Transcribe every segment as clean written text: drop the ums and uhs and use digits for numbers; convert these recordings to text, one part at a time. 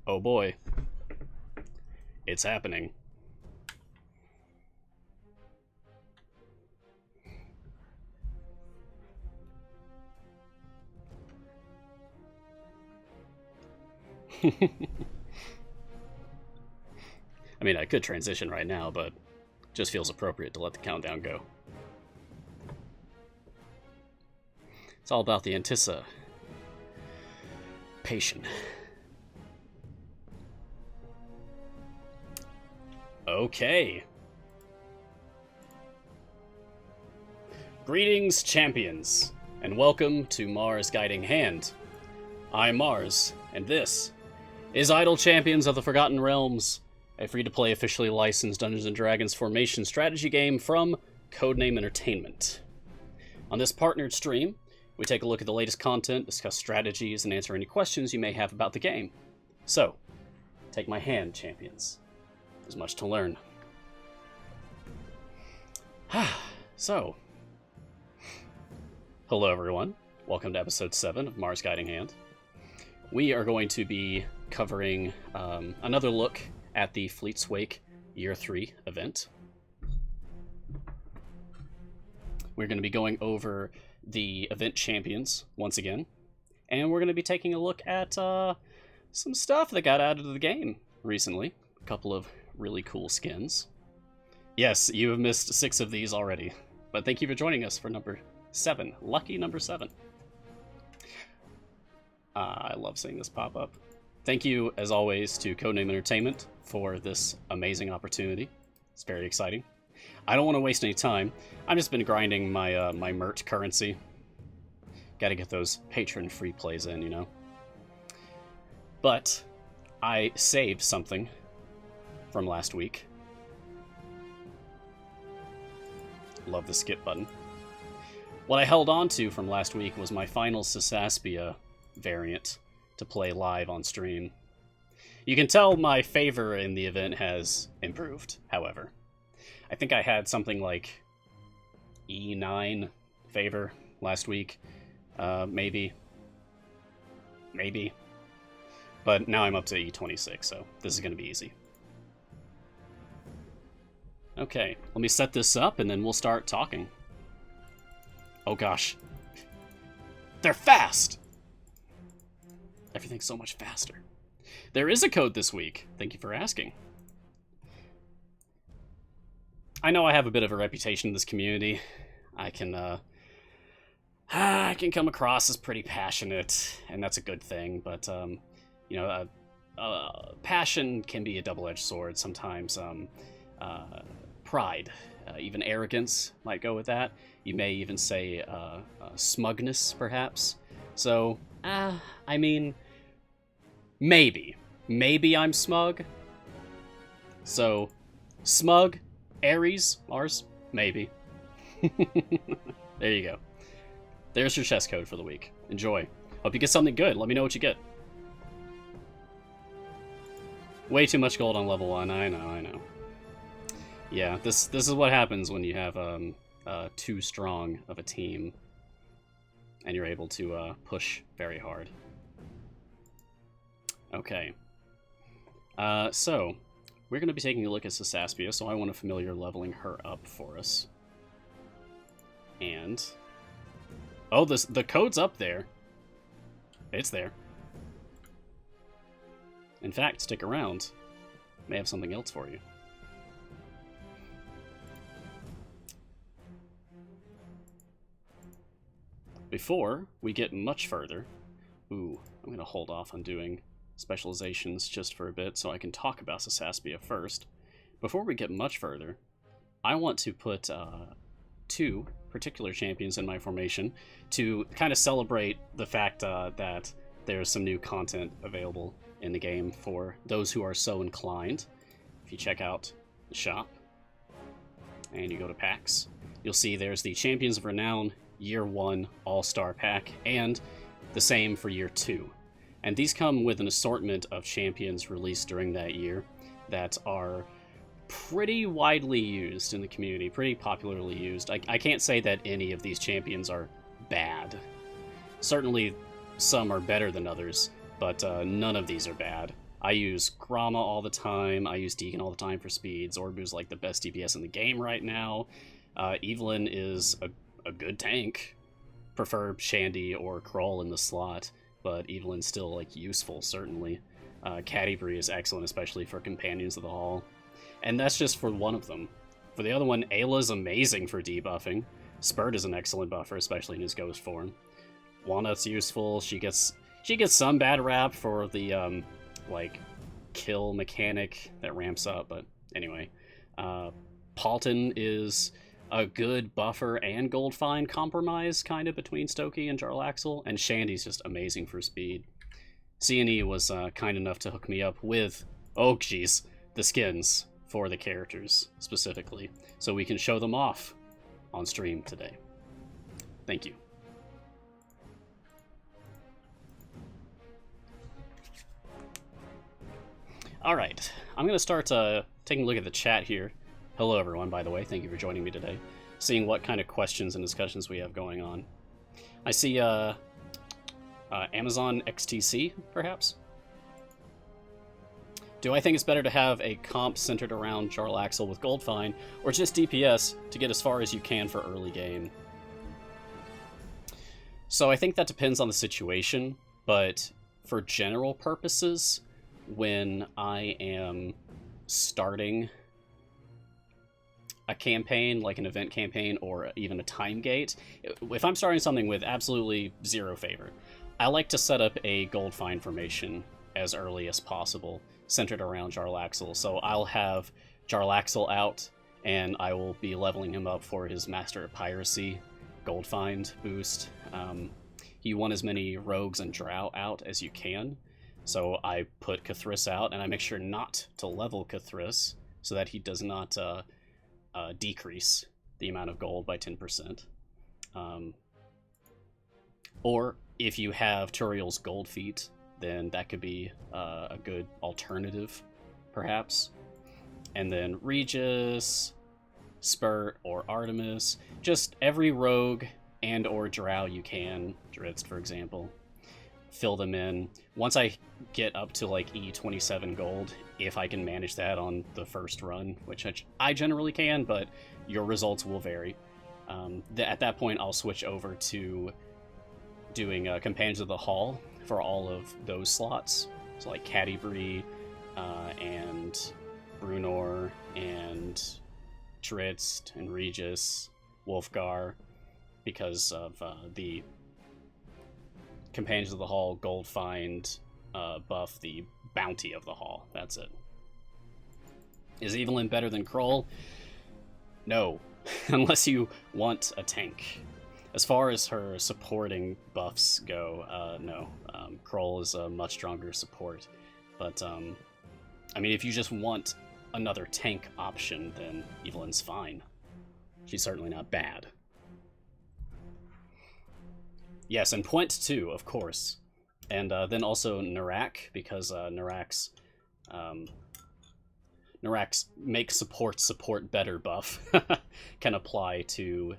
Oh boy. It's happening. I mean, I could transition right now, but just feels appropriate to let the countdown go. It's all about the anticipation. Okay. Greetings, champions, and welcome to Mars Guiding Hand. I'm Mars, and this is Idle Champions of the Forgotten Realms, a free-to-play officially licensed Dungeons & Dragons formation strategy game from Codename Entertainment. On this partnered stream, we take a look at the latest content, discuss strategies, and answer any questions you may have about the game. So, take my hand, champions. There's much to learn. So, hello everyone. Welcome to episode 7 of Mars Guiding Hand. We are going to be covering another look at the Fleet's Wake Year 3 event. We're going to be going over the event champions once again, and we're going to be taking a look at some stuff that got added to the game recently. A couple of really cool skins. Yes, you have missed 6 of these already, but thank you for joining us for number 7. Lucky number 7. I love seeing this pop up. Thank you, as always, to Codename Entertainment for this amazing opportunity. It's very exciting. I don't want to waste any time. I've just been grinding my my merch currency. Got to get those patron free plays in, you know. But I saved something from last week. Love the skip button. What I held on to from last week was my final Saskia variant to play live on stream. You can tell my favor in the event has improved, however. I think I had something like E9 favor last week. Maybe. But now I'm up to E26, so this is going to be easy. Okay, let me set this up and then we'll start talking. Oh gosh. They're fast! Everything's so much faster. There is a code this week. Thank you for asking. I know I have a bit of a reputation in this community. I can come across as pretty passionate, and that's a good thing, but, you know, passion can be a double-edged sword. Sometimes, pride, even arrogance might go with that. You may even say, smugness, perhaps. So, I mean, maybe I'm smug. So, smug, Aries, Mars, maybe. There you go. There's your chess code for the week. Enjoy. Hope you get something good. Let me know what you get. Way too much gold on level 1. I know. Yeah, this is what happens when you have too strong of a team and you're able to push very hard. Okay. So we're going to be taking a look at Saskia, so I want to familiar leveling her up for us. And oh, the code's up there. It's there. In fact, stick around. May have something else for you. Before we get much further, I'm going to hold off on doing specializations just for a bit so I can talk about Saskia first. Before we get much further, I want to put 2 particular champions in my formation to kind of celebrate the fact that there's some new content available in the game for those who are so inclined. If you check out the shop and you go to packs, you'll see there's the Champions of Renown Year 1 All-Star pack and the same for Year 2. And these come with an assortment of champions released during that year that are pretty widely used in the community, pretty popularly used. I can't say that any of these champions are bad. Certainly some are better than others, but none of these are bad. I use Gromma all the time. I use Deacon all the time for speed. Zorbu's like the best DPS in the game right now. Evelyn is a good tank. Prefer Shandy or Kroll in the slot, but Evelyn's still like useful, certainly. Catti is excellent, especially for Companions of the Hall. And that's just for one of them. For the other one, Ayla's amazing for debuffing. Spurt is an excellent buffer, especially in his ghost form. Walnut's useful. She gets some bad rap for the like kill mechanic that ramps up, but anyway. Paulton is a good buffer and gold find compromise kind of between Stokey and Jarlaxle, and Shandy's just amazing for speed. C&E was kind enough to hook me up with, oh geez, the skins for the characters specifically, so we can show them off on stream today. Thank you. Alright, I'm going to start taking a look at the chat here. Hello everyone, by the way, thank you for joining me today. Seeing what kind of questions and discussions we have going on. I see Amazon XTC, perhaps? Do I think it's better to have a comp centered around Jarlaxle with Goldfine, or just DPS to get as far as you can for early game? So I think that depends on the situation, but for general purposes, when I am starting a campaign, like an event campaign or even a time gate, if I'm starting something with absolutely zero favor, I like to set up a gold find formation as early as possible, centered around Jarlaxle. So I'll have Jarlaxle out, and I will be leveling him up for his Master of Piracy gold find boost. You want as many rogues and drow out as you can, so I put Cthulhu out, and I make sure not to level Cthulhu so that he does not decrease the amount of gold by 10%. Or if you have Turiel's gold feet, then that could be a good alternative, perhaps. And then Regis, Spurt, or Artemis. Just every rogue and or drow you can, Dritz, for example. Fill them in. Once I get up to like E27 gold, if I can manage that on the first run, which I generally can, but your results will vary. At that point, I'll switch over to doing Companions of the Hall for all of those slots. So like Catti and Brunor and Dritz and Regis, Wolfgar, because of the Companions of the Hall gold find buff, the Bounty of the Hall. That's it. Is Evelyn better than Kroll? No, unless you want a tank. As far as her supporting buffs go, no. Kroll is a much stronger support. But, I mean, if you just want another tank option, then Evelyn's fine. She's certainly not bad. Yes, and Point too, of course. And then also Narak, because Narak's make support better buff can apply to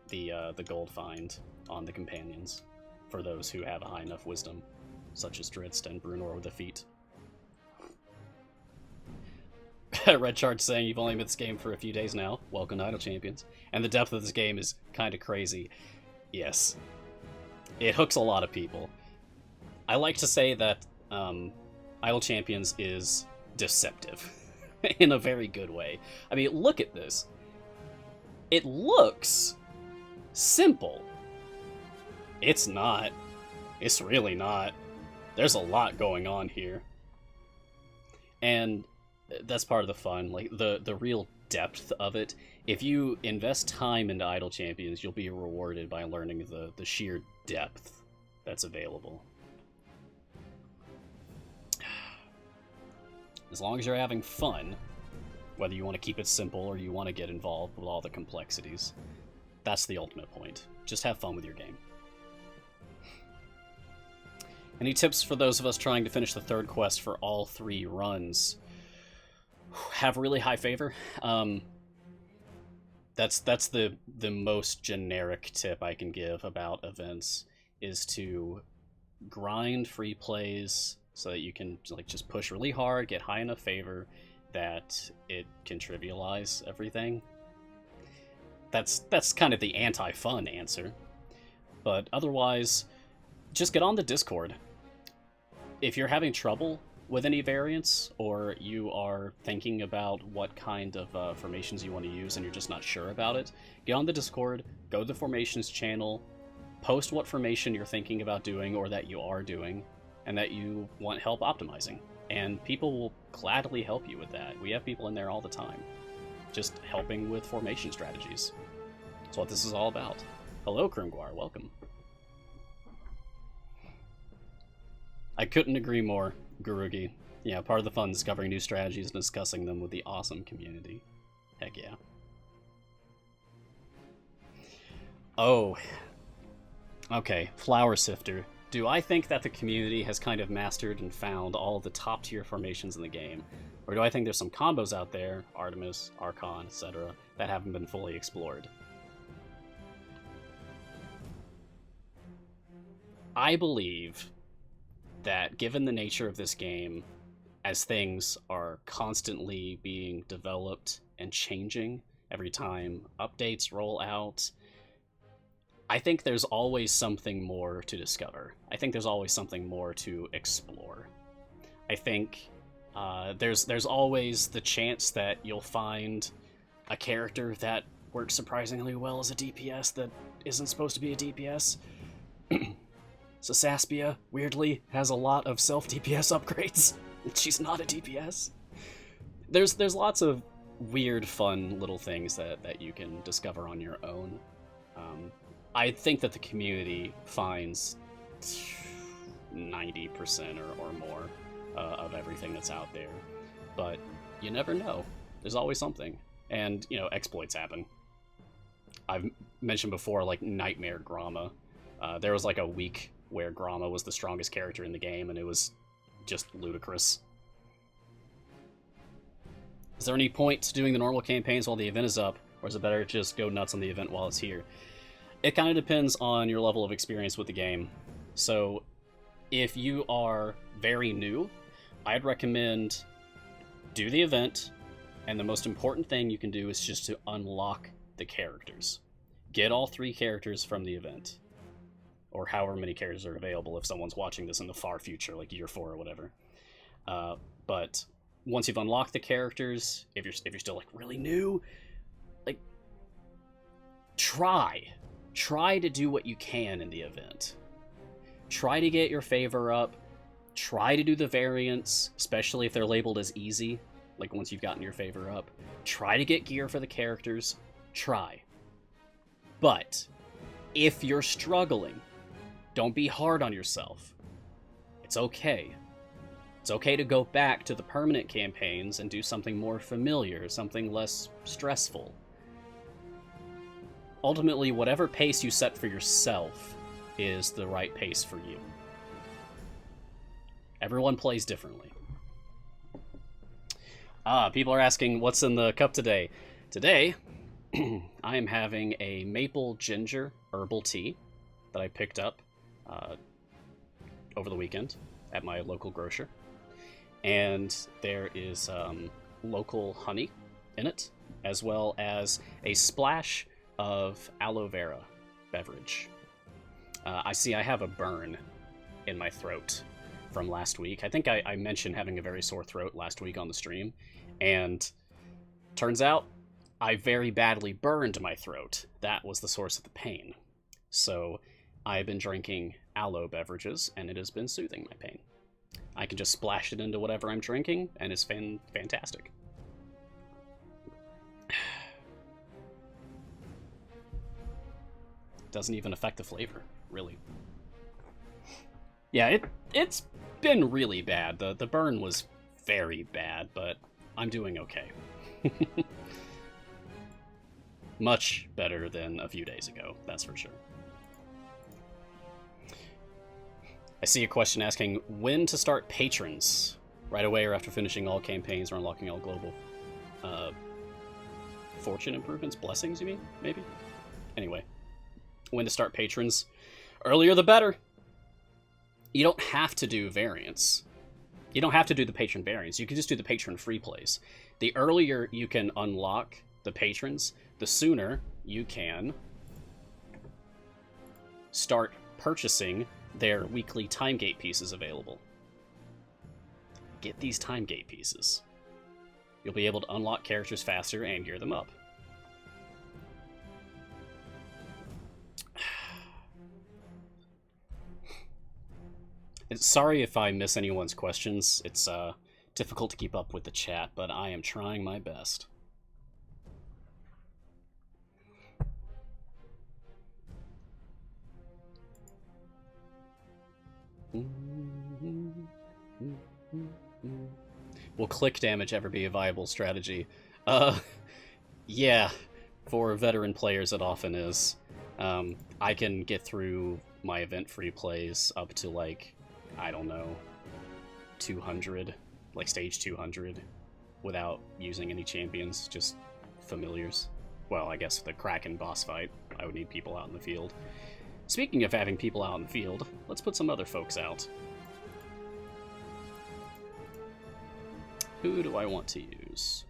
the gold find on the companions for those who have a high enough wisdom, such as Dritz and Brunor with the feet. Red Charge saying you've only been this game for a few days now. Welcome to Idle Champions. And the depth of this game is kind of crazy. Yes. It hooks a lot of people. I like to say that Idle Champions is deceptive in a very good way. I mean, look at this. It looks simple. It's not. It's really not. There's a lot going on here. And that's part of the fun, like the real depth of it. If you invest time into Idle Champions, you'll be rewarded by learning the sheer depth that's available. As long as you're having fun, whether you want to keep it simple or you want to get involved with all the complexities, that's the ultimate point. Just have fun with your game. Any tips for those of us trying to finish the third quest for all 3 runs? Have really high favor. That's the most generic tip I can give about events, is to grind free plays so that you can like just push really hard, get high enough favor that it can trivialize everything. That's kind of the anti-fun answer. But otherwise, just get on the Discord. If you're having trouble with any variants, or you are thinking about what kind of formations you want to use and you're just not sure about it, get on the Discord, go to the formations channel, post what formation you're thinking about doing or that you are doing, and that you want help optimizing. And people will gladly help you with that. We have people in there all the time, just helping with formation strategies. That's what this is all about. Hello, Krimguar, welcome. I couldn't agree more, Gurugi. Yeah, part of the fun, discovering new strategies and discussing them with the awesome community. Heck yeah. Oh. Okay, Flower Sifter. Do I think that the community has kind of mastered and found all the top-tier formations in the game? Or do I think there's some combos out there, Artemis, Archon, etc., that haven't been fully explored? I believe that given the nature of this game, as things are constantly being developed and changing every time updates roll out, I think there's always something more to discover. I think there's always something more to explore. I think there's always the chance that you'll find a character that works surprisingly well as a DPS that isn't supposed to be a DPS. So Saskia, weirdly, has a lot of self-DPS upgrades. She's not a DPS. There's lots of weird, fun little things that you can discover on your own. I think that the community finds 90% or more of everything that's out there. But you never know. There's always something. And, you know, exploits happen. I've mentioned before, like, Nightmare Gromma. There was, like, a week where Gromma was the strongest character in the game, and it was just ludicrous. Is there any point to doing the normal campaigns while the event is up, or is it better to just go nuts on the event while it's here? It kind of depends on your level of experience with the game. So, if you are very new, I'd recommend do the event, and the most important thing you can do is just to unlock the characters. Get all 3 characters from the event. Or however many characters are available if someone's watching this in the far future, like year 4 or whatever. But once you've unlocked the characters, if you're still like really new, like try to do what you can in the event. Try to get your favor up. Try to do the variants, especially if they're labeled as easy. Like once you've gotten your favor up, try to get gear for the characters. Try. But if you're struggling, don't be hard on yourself. It's okay. It's okay to go back to the permanent campaigns and do something more familiar, something less stressful. Ultimately, whatever pace you set for yourself is the right pace for you. Everyone plays differently. People are asking, what's in the cup today? Today, I am having a maple ginger herbal tea that I picked up over the weekend at my local grocer. And there is local honey in it, as well as a splash of aloe vera beverage. I see I have a burn in my throat from last week. I think I mentioned having a very sore throat last week on the stream, and turns out I very badly burned my throat. That was the source of the pain. So I've been drinking aloe beverages, and it has been soothing my pain. I can just splash it into whatever I'm drinking, and it's fantastic. Doesn't even affect the flavor, really. Yeah, it's been really bad. The burn was very bad, but I'm doing okay. Much better than a few days ago, that's for sure. I see a question asking when to start patrons. Right away or after finishing all campaigns or unlocking all global fortune improvements? Blessings, you mean? Maybe? Anyway, when to start patrons. Earlier the better. You don't have to do variants. You don't have to do the patron variants. You can just do the patron free plays. The earlier you can unlock the patrons, the sooner you can start purchasing their weekly time gate pieces available. Get these time gate pieces. You'll be able to unlock characters faster and gear them up. Sorry if I miss anyone's questions. It's difficult to keep up with the chat, but I am trying my best. Will click damage ever be a viable strategy? Yeah, for veteran players it often is. I can get through my event-free plays up to, like, I don't know, 200, like stage 200, without using any champions, just familiars. Well, I guess the Kraken boss fight, I would need people out in the field. Speaking of having people out in the field, let's put some other folks out. Who do I want to use?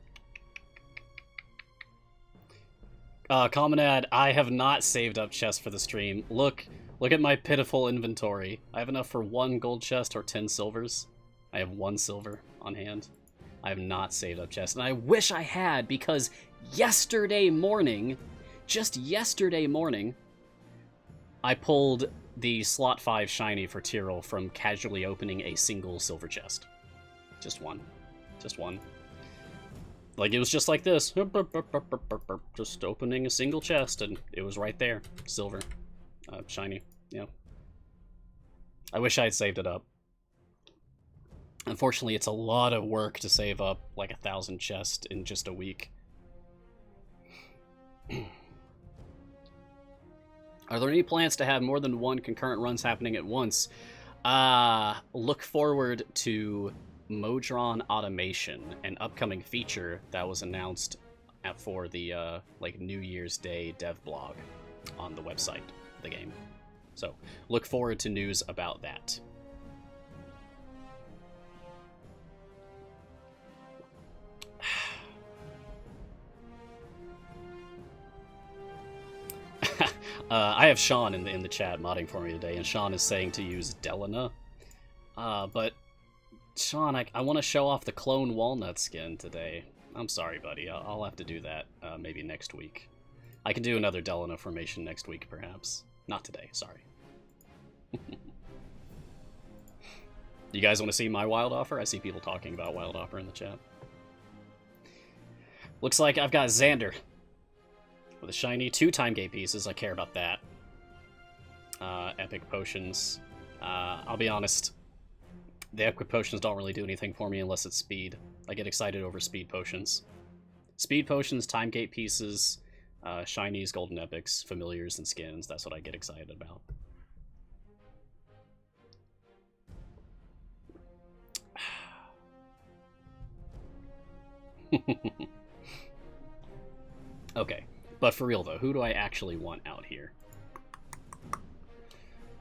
Common ad, I have not saved up chests for the stream. Look at my pitiful inventory. I have enough for 1 gold chest or 10 silvers. I have 1 silver on hand. I have not saved up chests, and I wish I had, because yesterday morning, just yesterday morning, I pulled the slot 5 shiny for Tyrell from casually opening a single silver chest. Just one. Just one. Like, it was just like this. Just opening a single chest, and it was right there. Silver. Shiny. Yeah. I wish I had saved it up. Unfortunately, it's a lot of work to save up like 1,000 chests in just a week. Are there any plans to have more than 1 concurrent runs happening at once? Look forward to Modron Automation, an upcoming feature that was announced for the like New Year's Day dev blog on the website of the game. So look forward to news about that. I have Sean in the chat modding for me today, and Sean is saying to use Delana. But Sean, I want to show off the clone walnut skin today. I'm sorry, buddy. I'll have to do that maybe next week. I can do another Delana formation next week, perhaps. Not today, sorry. You guys want to see my wild offer? I see people talking about wild offer in the chat. Looks like I've got Xander with a shiny 2 time gate pieces. I care about that. Epic potions. I'll be honest. The epic potions don't really do anything for me unless it's speed. I get excited over speed potions. Speed potions, time gate pieces, shinies, golden epics, familiars, and skins. That's what I get excited about. Okay, but for real though, who do I actually want out here?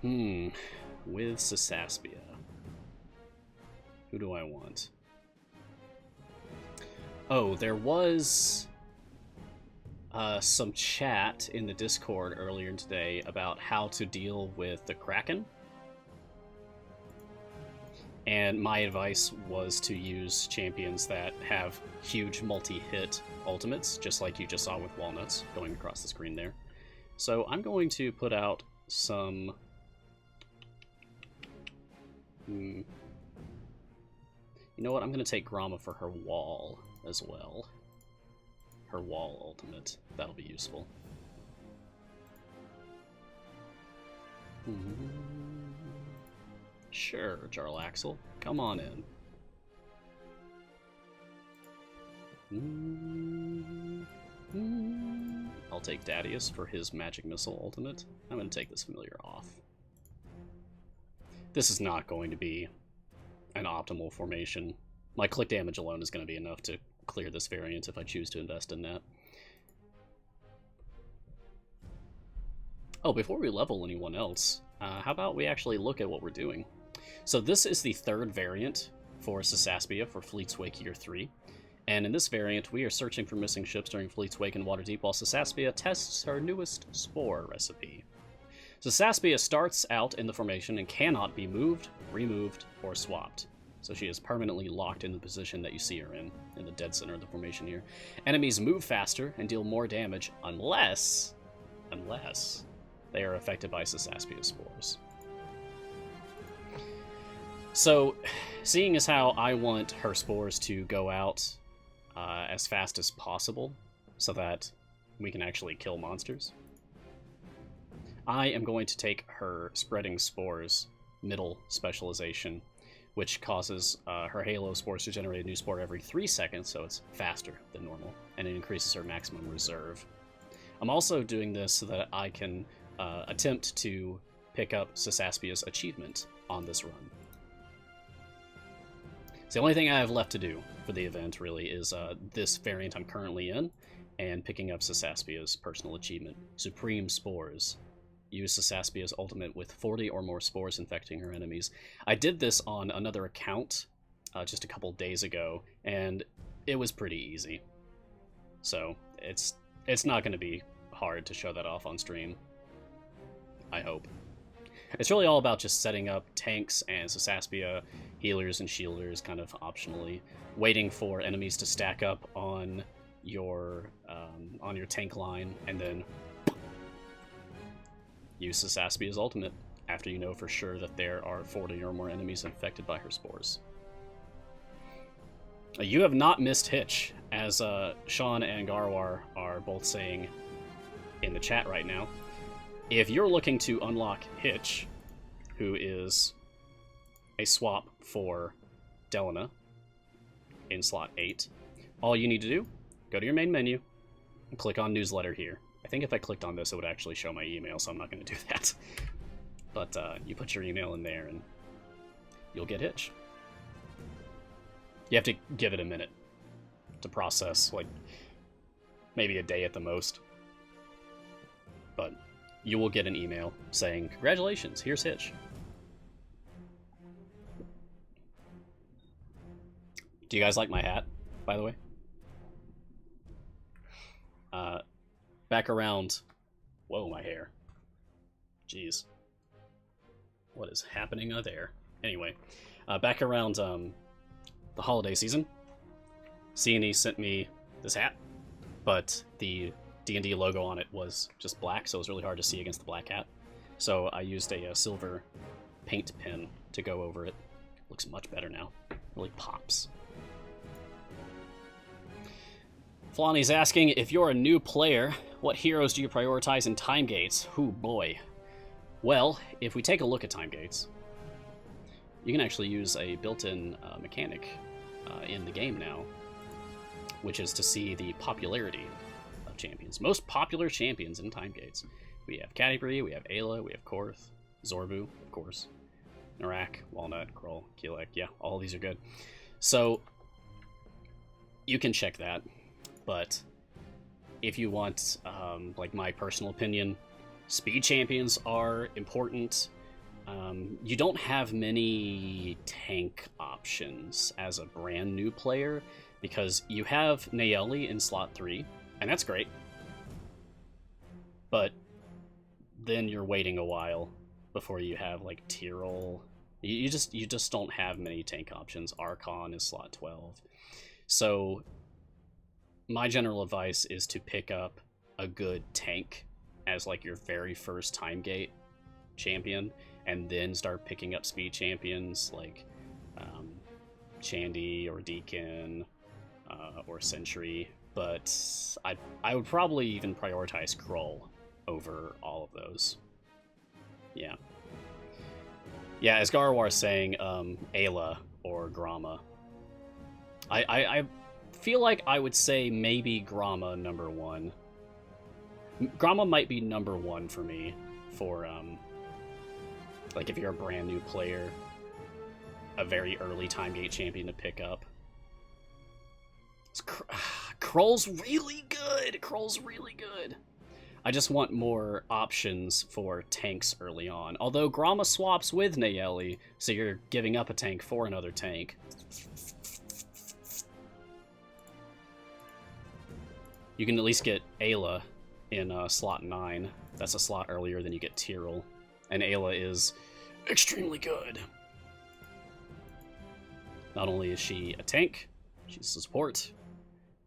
With Sasaspia. Who do I want? Oh, there was some chat in the Discord earlier today about how to deal with the Kraken. And my advice was to use champions that have huge multi-hit ultimates, just like you just saw with Walnuts going across the screen there. So I'm going to put out some... You know what? I'm going to take Grama for her wall as well. Her wall ultimate. That'll be useful. Sure, Jarlaxle. Come on in. I'll take Dadius for his Magic Missile ultimate. I'm going to take this familiar off. This is not going to be an optimal formation. My click damage alone is going to be enough to clear this variant if I choose to invest in that. Oh, before we level anyone else, how about we actually look at what we're doing? So this is the third variant for Saskia for Fleet's Wake Year 3. And in this variant, we are searching for missing ships during Fleet's Wake in Waterdeep while Saskia tests her newest Spore recipe. Saskia starts out in the formation and cannot be moved, removed, or swapped. So she is permanently locked in the position that you see her in the dead center of the formation here. Enemies move faster and deal more damage unless they are affected by Sasaspia's spores. So, seeing as how I want her spores to go out as fast as possible so that we can actually kill monsters, I am going to take her spreading spores middle specialization, which causes her halo spores to generate a new spore every 3 seconds, so it's faster than normal, and it increases her maximum reserve. I'm also doing this so that I can attempt to pick up Sasaspia's achievement on this run. So the only thing I have left to do for the event, really, is this variant I'm currently in, and picking up Sasaspia's personal achievement, Supreme Spores. Use Sasaspia's ultimate with 40 or more spores infecting her enemies. I did this on another account just a couple days ago, and it was pretty easy. So it's not going to be hard to show that off on stream, I hope. It's really all about just setting up tanks and Sasaspia, healers and shielders kind of optionally, waiting for enemies to stack up on your tank line, and then use Sasaspia's ultimate after you know for sure that there are 40 or more enemies infected by her spores. You have not missed Hitch, as Sean and Garwar are both saying in the chat right now. If you're looking to unlock Hitch, who is a swap for Delana in slot 8, all you need to do, go to your main menu and click on Newsletter here. I think if I clicked on this, it would actually show my email, so I'm not going to do that. But you put your email in there, and you'll get Hitch. You have to give it a minute to process, like maybe a day at the most. But you will get an email saying, "Congratulations, here's Hitch." Do you guys like my hat, by the way? Back around... Whoa, my hair. Jeez. What is happening there? Anyway, back around the holiday season, C&E sent me this hat, but the D&D logo on it was just black, so it was really hard to see against the black hat. So I used a silver paint pen to go over it. Looks much better now. Really pops. Flonny's asking, if you're a new player, what heroes do you prioritize in time gates? Ooh, boy. Well, if we take a look at time gates, you can actually use a built-in mechanic in the game now, which is to see the popularity of champions. Most popular champions in time gates. We have Catti, we have Ayla, we have Korth, Zorbu, of course, Narak, Walnut, Kroll, Keelek. Yeah, all of these are good. So you can check that. But if you want, like my personal opinion, speed champions are important. You don't have many tank options as a brand new player because you have Nayeli in slot 3, and that's great. But then you're waiting a while before you have like Tyrell. You just don't have many tank options. Archon is slot 12. So my general advice is to pick up a good tank as like your very first time gate champion, and then start picking up speed champions like Shandy or Deacon or Sentry. But I would probably even prioritize Kroll over all of those. Yeah. Yeah, as Garwar is saying, Ayla or Grama. I feel like I would say maybe Grama number 1. Grama might be number 1 for me for like if you're a brand new player, a very early time gate champion to pick up. Kroll's really good. Kroll's really good. I just want more options for tanks early on. Although Gromma swaps with Nayeli, so you're giving up a tank for another tank. You can at least get Ayla in slot 9. That's a slot earlier than you get Tyrell. And Ayla is extremely good. Not only is she a tank, she's a support.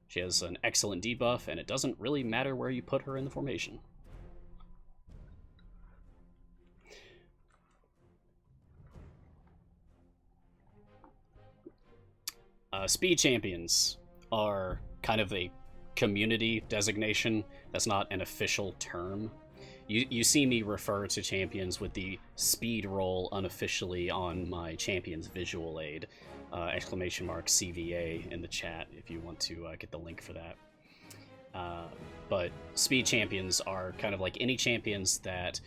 She has an excellent debuff, and it doesn't really matter where you put her in the formation. Speed champions are kind of a community designation. That's not an official term. You see me refer to champions with the speed roll unofficially on my champions visual aid. Exclamation mark CVA in the chat if you want to get the link for that. But speed champions are kind of like any champions that,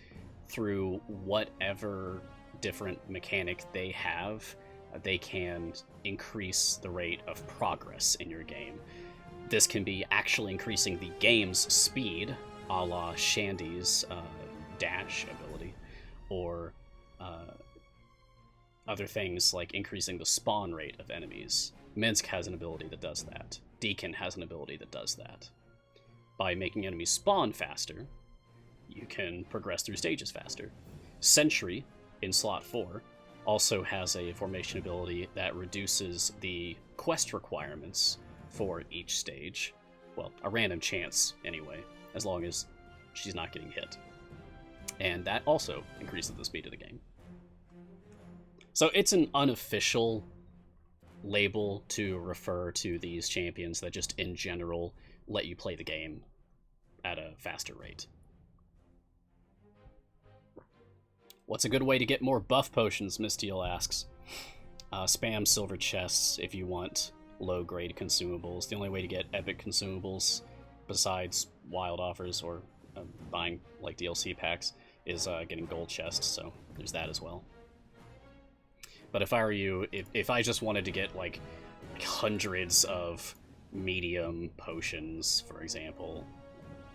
through whatever different mechanic they have, they can increase the rate of progress in your game. This can be actually increasing the game's speed, a la Shandy's dash ability, or other things like increasing the spawn rate of enemies. Minsk has an ability that does that. Deacon has an ability that does that. By making enemies spawn faster, you can progress through stages faster. Sentry, in slot 4, also has a formation ability that reduces the quest requirements for each stage. Well, a random chance, anyway, as long as she's not getting hit. And that also increases the speed of the game. So it's an unofficial label to refer to these champions that just in general let you play the game at a faster rate. What's a good way to get more buff potions, Mistiel asks. Spam silver chests if you want low-grade consumables. The only way to get epic consumables, besides wild offers or buying like DLC packs, is getting gold chests, so there's that as well. But if I were you, if I just wanted to get like hundreds of medium potions, for example,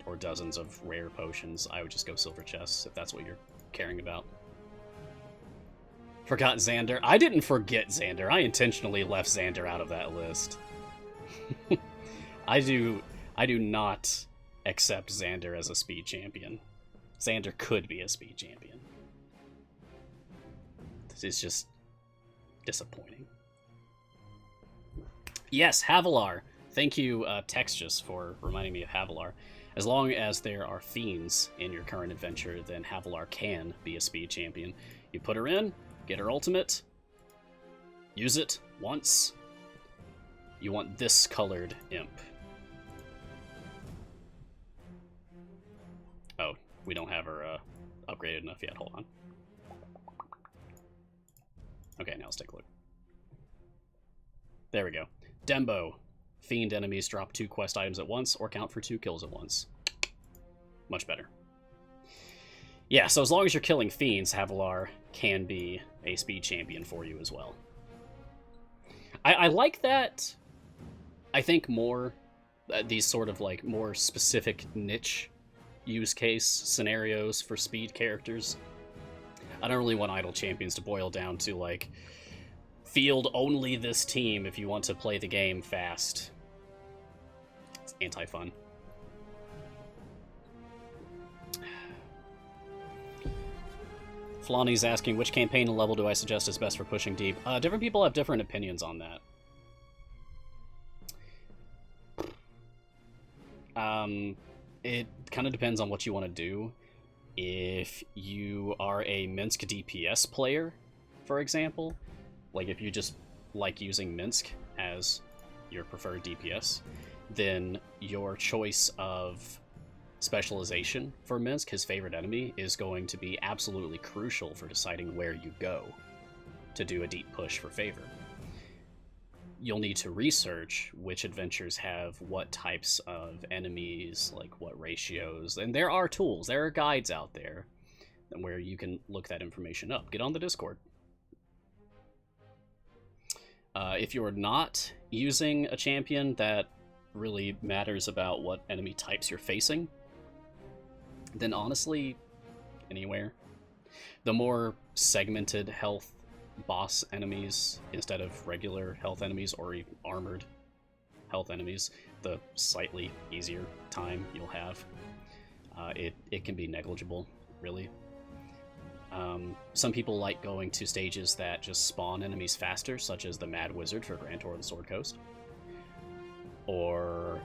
or dozens of rare potions, I would just go silver chests if that's what you're caring about. Forgot Xander. I didn't forget Xander. I intentionally left Xander out of that list. I do not accept Xander as a speed champion. Xander could be a speed champion. It's just disappointing. Yes, Havilar. Thank you, Textus, for reminding me of Havilar. As long as there are fiends in your current adventure, then Havilar can be a speed champion. You put her in, get her ultimate, use it once. You want this colored imp. Oh, we don't have her upgraded enough yet. Hold on. Okay, now let's take a look. There we go. Dembo. Fiend enemies drop 2 quest items at once or count for 2 kills at once. Much better. Yeah, so as long as you're killing fiends, Havilar can be a speed champion for you as well. I like that. I think more these sort of like more specific niche use case scenarios for speed characters. I don't really want idle champions to boil down to like field only this team if you want to play the game fast. It's anti-fun. Flonny's asking, which campaign and level do I suggest is best for pushing deep? Different people have different opinions on that. It kind of depends on what you want to do. If you are a Minsk DPS player, for example, like if you just like using Minsk as your preferred DPS, then your choice of Specialization for Minsk, his favorite enemy, is going to be absolutely crucial for deciding where you go to do a deep push for favor. You'll need to research which adventures have what types of enemies, like what ratios, and there are tools, there are guides out there where you can look that information up. Get on the Discord. If you're not using a champion that really matters about what enemy types you're facing, then honestly, anywhere. The more segmented health boss enemies instead of regular health enemies or even armored health enemies, the slightly easier time you'll have. It can be negligible, really. Some people like going to stages that just spawn enemies faster, such as the Mad Wizard for Grand Tour of the Sword Coast, or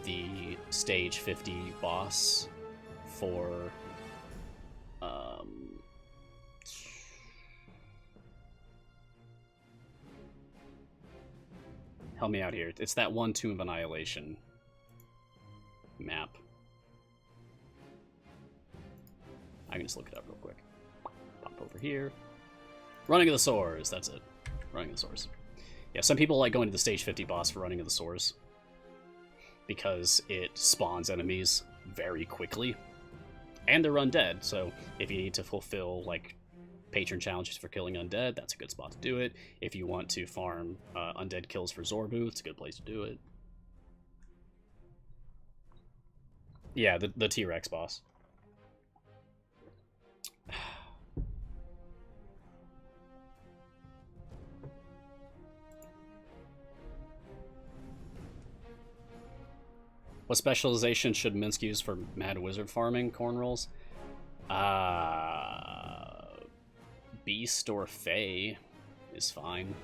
the stage 50 boss for help me out here. It's that one Tomb of Annihilation map. I can just look it up real quick. Pop over here. Running of the Swords, that's it. Running of the Swords. Yeah, some people like going to the stage 50 boss for Running of the Swords because it spawns enemies very quickly. And they're undead, so if you need to fulfill, like, patron challenges for killing undead, that's a good spot to do it. If you want to farm undead kills for Zorbu, it's a good place to do it. Yeah, the T-Rex boss. What specialization should Minsk use for Mad Wizard farming corn rolls? Beast or Fey is fine.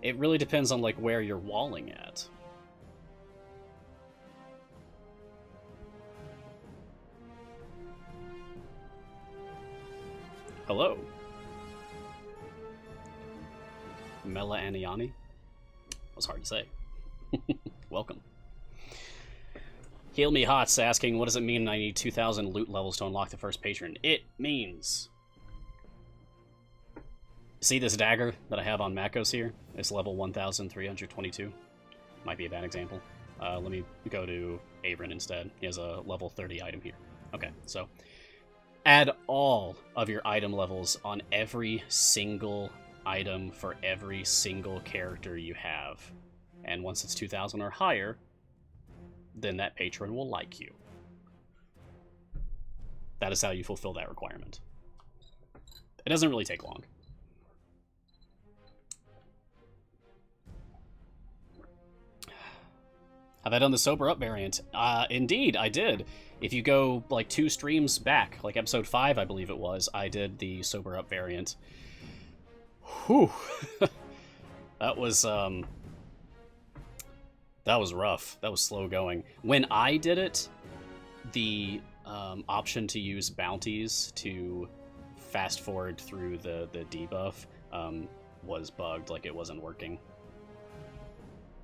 It really depends on like where you're walling at. Hello. Mela Aniani? That was hard to say. Welcome. Heal Me Hot's asking, what does it mean I need 2,000 loot levels to unlock the first patron? It means... See this dagger that I have on Makos here? It's level 1,322. Might be a bad example. Let me go to Avrin instead. He has a level 30 item here. Okay, so... add all of your item levels on every single item for every single character you have. And once it's 2,000 or higher, then that patron will like you. That is how you fulfill that requirement. It doesn't really take long. Have I done the Sober Up variant? Indeed, I did. If you go like 2 streams back, like episode 5, I believe it was, I did the Sober Up variant. Whew. That was rough. That was slow going. When I did it, the option to use bounties to fast forward through the debuff was bugged, like it wasn't working.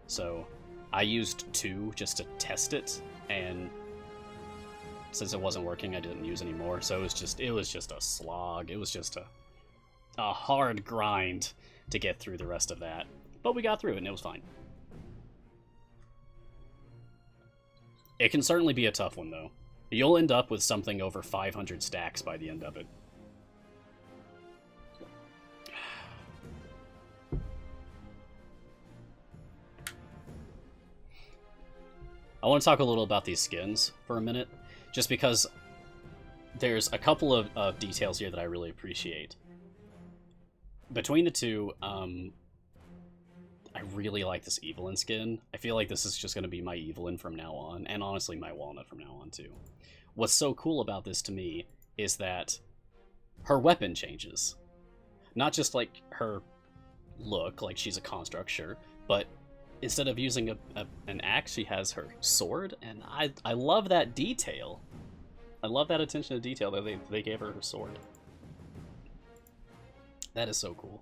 So I used 2 just to test it, and since it wasn't working, I didn't use any more. So it was just a slog. It was just a hard grind to get through the rest of that. But we got through it, and it was fine. It can certainly be a tough one, though. You'll end up with something over 500 stacks by the end of it. I want to talk a little about these skins for a minute, just because there's a couple of details here that I really appreciate. Between the two, I really like this Evelyn skin. I feel like this is just going to be my Evelyn from now on, and honestly my Walnut from now on too. What's so cool about this to me is that her weapon changes. Not just like her look, like she's a construct, sure, but instead of using an axe, she has her sword, and I love that detail. I love that attention to detail that they gave her sword. That is so cool.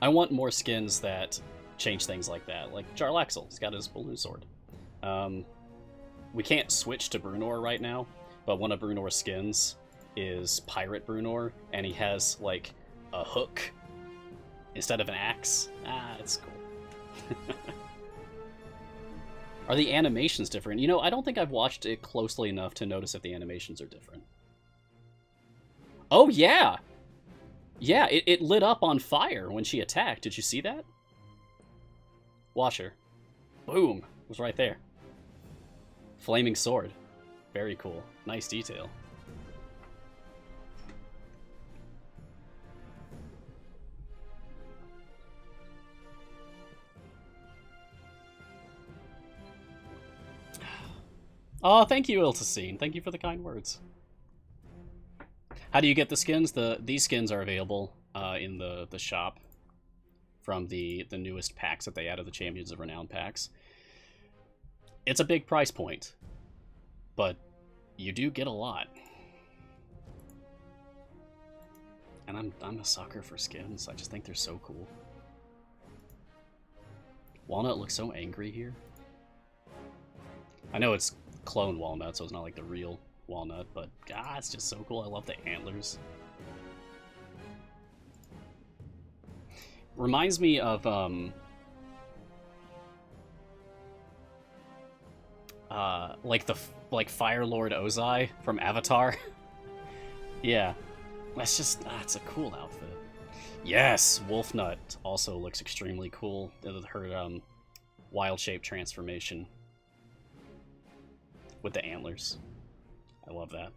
I want more skins that change things like that. Like Jarlaxle's got his balloon sword. We can't switch to Brunor right now, but one of Brunor's skins is Pirate Brunor, and he has like a hook instead of an axe. It's cool. Are the animations different? You know, I don't think I've watched it closely enough to notice if the animations are different. Oh, yeah! Yeah, it lit up on fire when she attacked. Did you see that? Watch her. Boom. It was right there. Flaming sword. Very cool. Nice detail. Oh, thank you, Iltacine. Thank you for the kind words. How do you get the skins? These skins are available in the shop from the newest packs that they added, the Champions of Renown packs. It's a big price point, but you do get a lot. And I'm a sucker for skins. I just think they're so cool. Walnut looks so angry here. I know it's clone Walnut, so it's not like the real Walnut, but God, it's just so cool. I love the antlers. Reminds me of like Fire Lord Ozai from Avatar. Yeah, that's a cool outfit. Yes, Wolfnut also looks extremely cool. Her wild shape transformation with the antlers. I love that.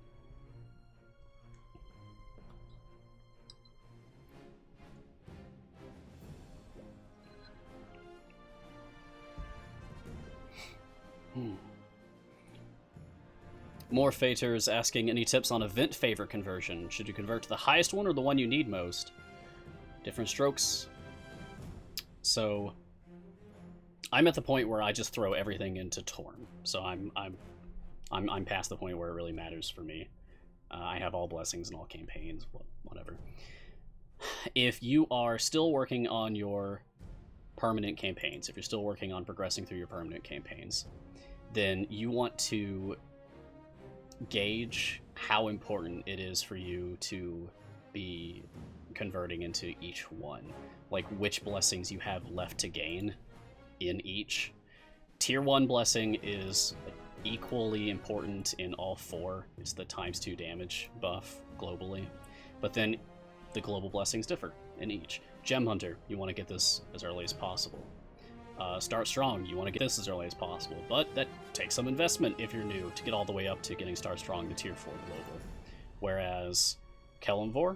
More Faters asking, any tips on event favor conversion? Should you convert to the highest one or the one you need most? Different strokes. So I'm at the point where I just throw everything into Torn. So I'm past the point where it really matters for me. I have all blessings and all campaigns, whatever. If you are still working on your permanent campaigns, if you're still working on progressing through your permanent campaigns, then you want to gauge how important it is for you to be converting into each one. Like which blessings you have left to gain in each. Tier 1 blessing is equally important in all four. It's the ×2 damage buff globally. But then the global blessings differ in each. Gem Hunter, you want to get this as early as possible. Start Strong, you want to get this as early as possible, but that takes some investment if you're new to get all the way up to getting Start Strong to Tier 4 global. Whereas Kelemvor,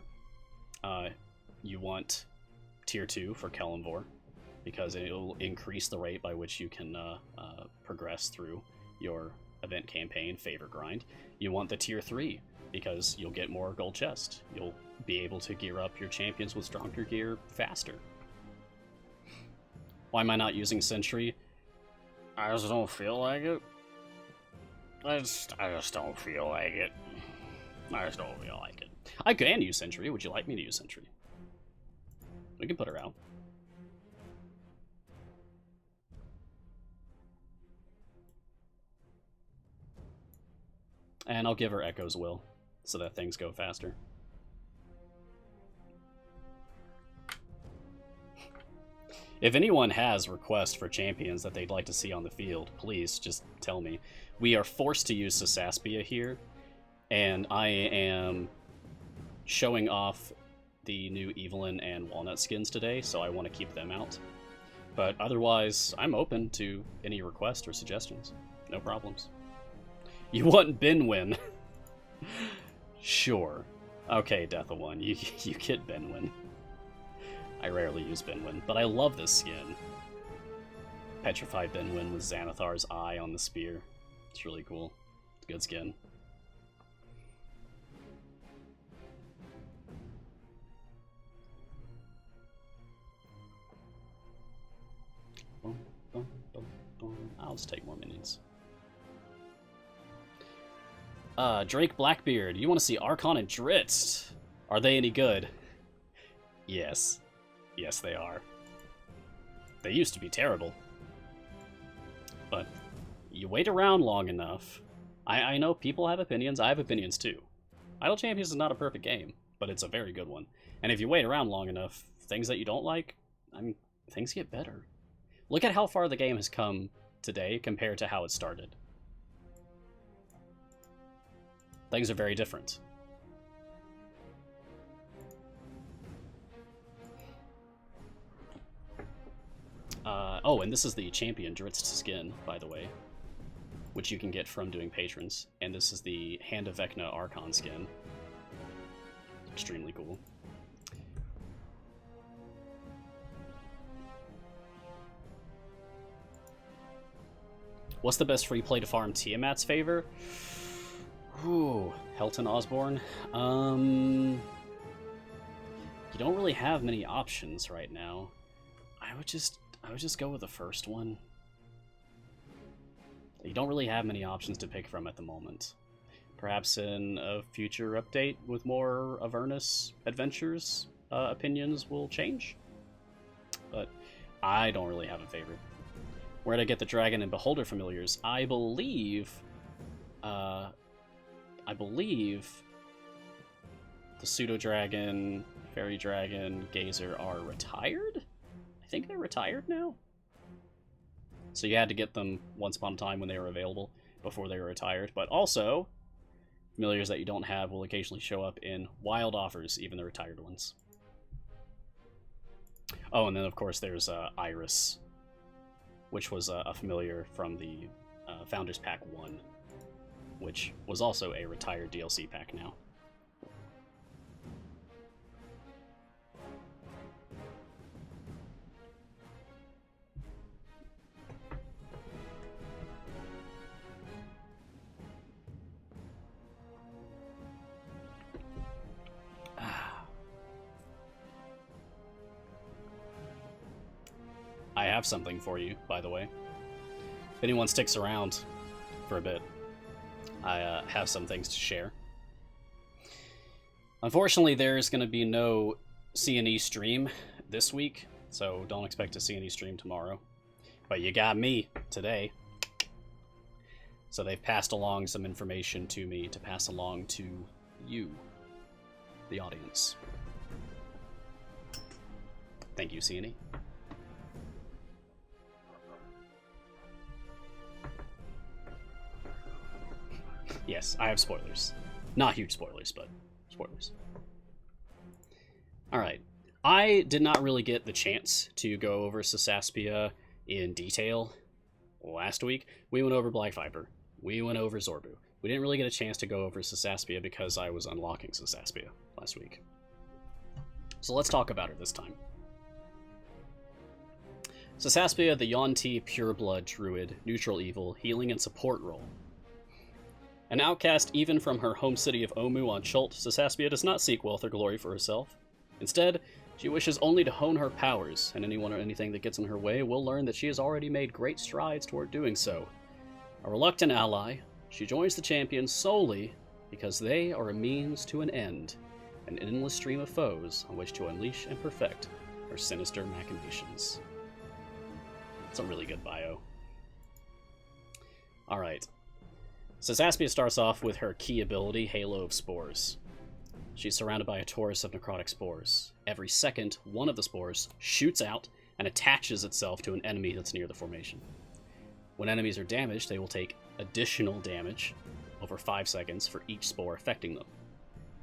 you want Tier 2 for Kelemvor, because it'll increase the rate by which you can progress through your event campaign favor grind. You want the Tier 3, because you'll get more gold chest. You'll be able to gear up your champions with stronger gear faster. Why am I not using Sentry? I just don't feel like it. I just don't feel like it. I just don't feel like it. I can use Sentry. Would you like me to use Sentry? We can put her out. And I'll give her Echo's Will, so that things go faster. If anyone has requests for champions that they'd like to see on the field, please just tell me. We are forced to use Saskia here, and I am showing off the new Evelyn and Walnut skins today, so I want to keep them out. But otherwise, I'm open to any requests or suggestions. No problems. You want Benwyn? Sure. Okay, Death-a-One, you get Benwyn. I rarely use Benwyn, but I love this skin. Petrified Benwyn with Xanathar's eye on the spear. It's really cool. It's a good skin. I'll just take more minions. Drake Blackbeard, you want to see Archon and Dritz? Are they any good? Yes. Yes, they are. They used to be terrible. But you wait around long enough. I know people have opinions. I have opinions too. Idle Champions is not a perfect game, but it's a very good one. And if you wait around long enough, things that you don't like, I mean, things get better. Look at how far the game has come today compared to how it started. Things are very different. Oh, and this is the Champion Dritz skin, by the way. which you can get from doing patrons. And this is the Hand of Vecna Archon skin. Extremely cool. What's the best free play to farm Tiamat's favor? Ooh, Helton Osborne. You don't really have many options right now. I would just go with the first one. You don't really have many options to pick from at the moment. Perhaps in a future update with more Avernus adventures, opinions will change. But I don't really have a favorite. Where'd I get the Dragon and Beholder familiars? I believe the Pseudo-Dragon, Fairy Dragon, Gazer are retired? I think they're retired now? So you had to get them once upon a time when they were available, before they were retired. But also, familiars that you don't have will occasionally show up in wild offers, even the retired ones. Oh, and then of course there's Iris, which was a familiar from the Founders Pack 1, which was also a retired DLC pack now. I have something for you, by the way. If anyone sticks around for a bit, I have some things to share. Unfortunately, there's going to be no C&E stream this week, so don't expect a C&E stream tomorrow. But you got me today. So they've passed along some information to me to pass along to you, the audience. Thank you, C&E. Yes, I have spoilers. Not huge spoilers, but spoilers. Alright. I did not really get the chance to go over Saskia in detail last week. We went over Black Viper. We went over Zorbu. We didn't really get a chance to go over Saskia because I was unlocking Saskia last week. So let's talk about her this time. Saskia, the Yuan-Ti Pureblood Druid, neutral evil, healing and support role. An outcast even from her home city of Omu on Chult, Saskia does not seek wealth or glory for herself. Instead, she wishes only to hone her powers, and anyone or anything that gets in her way will learn that she has already made great strides toward doing so. A reluctant ally, she joins the champions solely because they are a means to an end, an endless stream of foes on which to unleash and perfect her sinister machinations. It's a really good bio. Alright. Saskia starts off with her key ability, Halo of Spores. She's surrounded by a torus of necrotic spores. Every second, one of the spores shoots out and attaches itself to an enemy that's near the formation. When enemies are damaged, they will take additional damage over 5 seconds for each spore affecting them.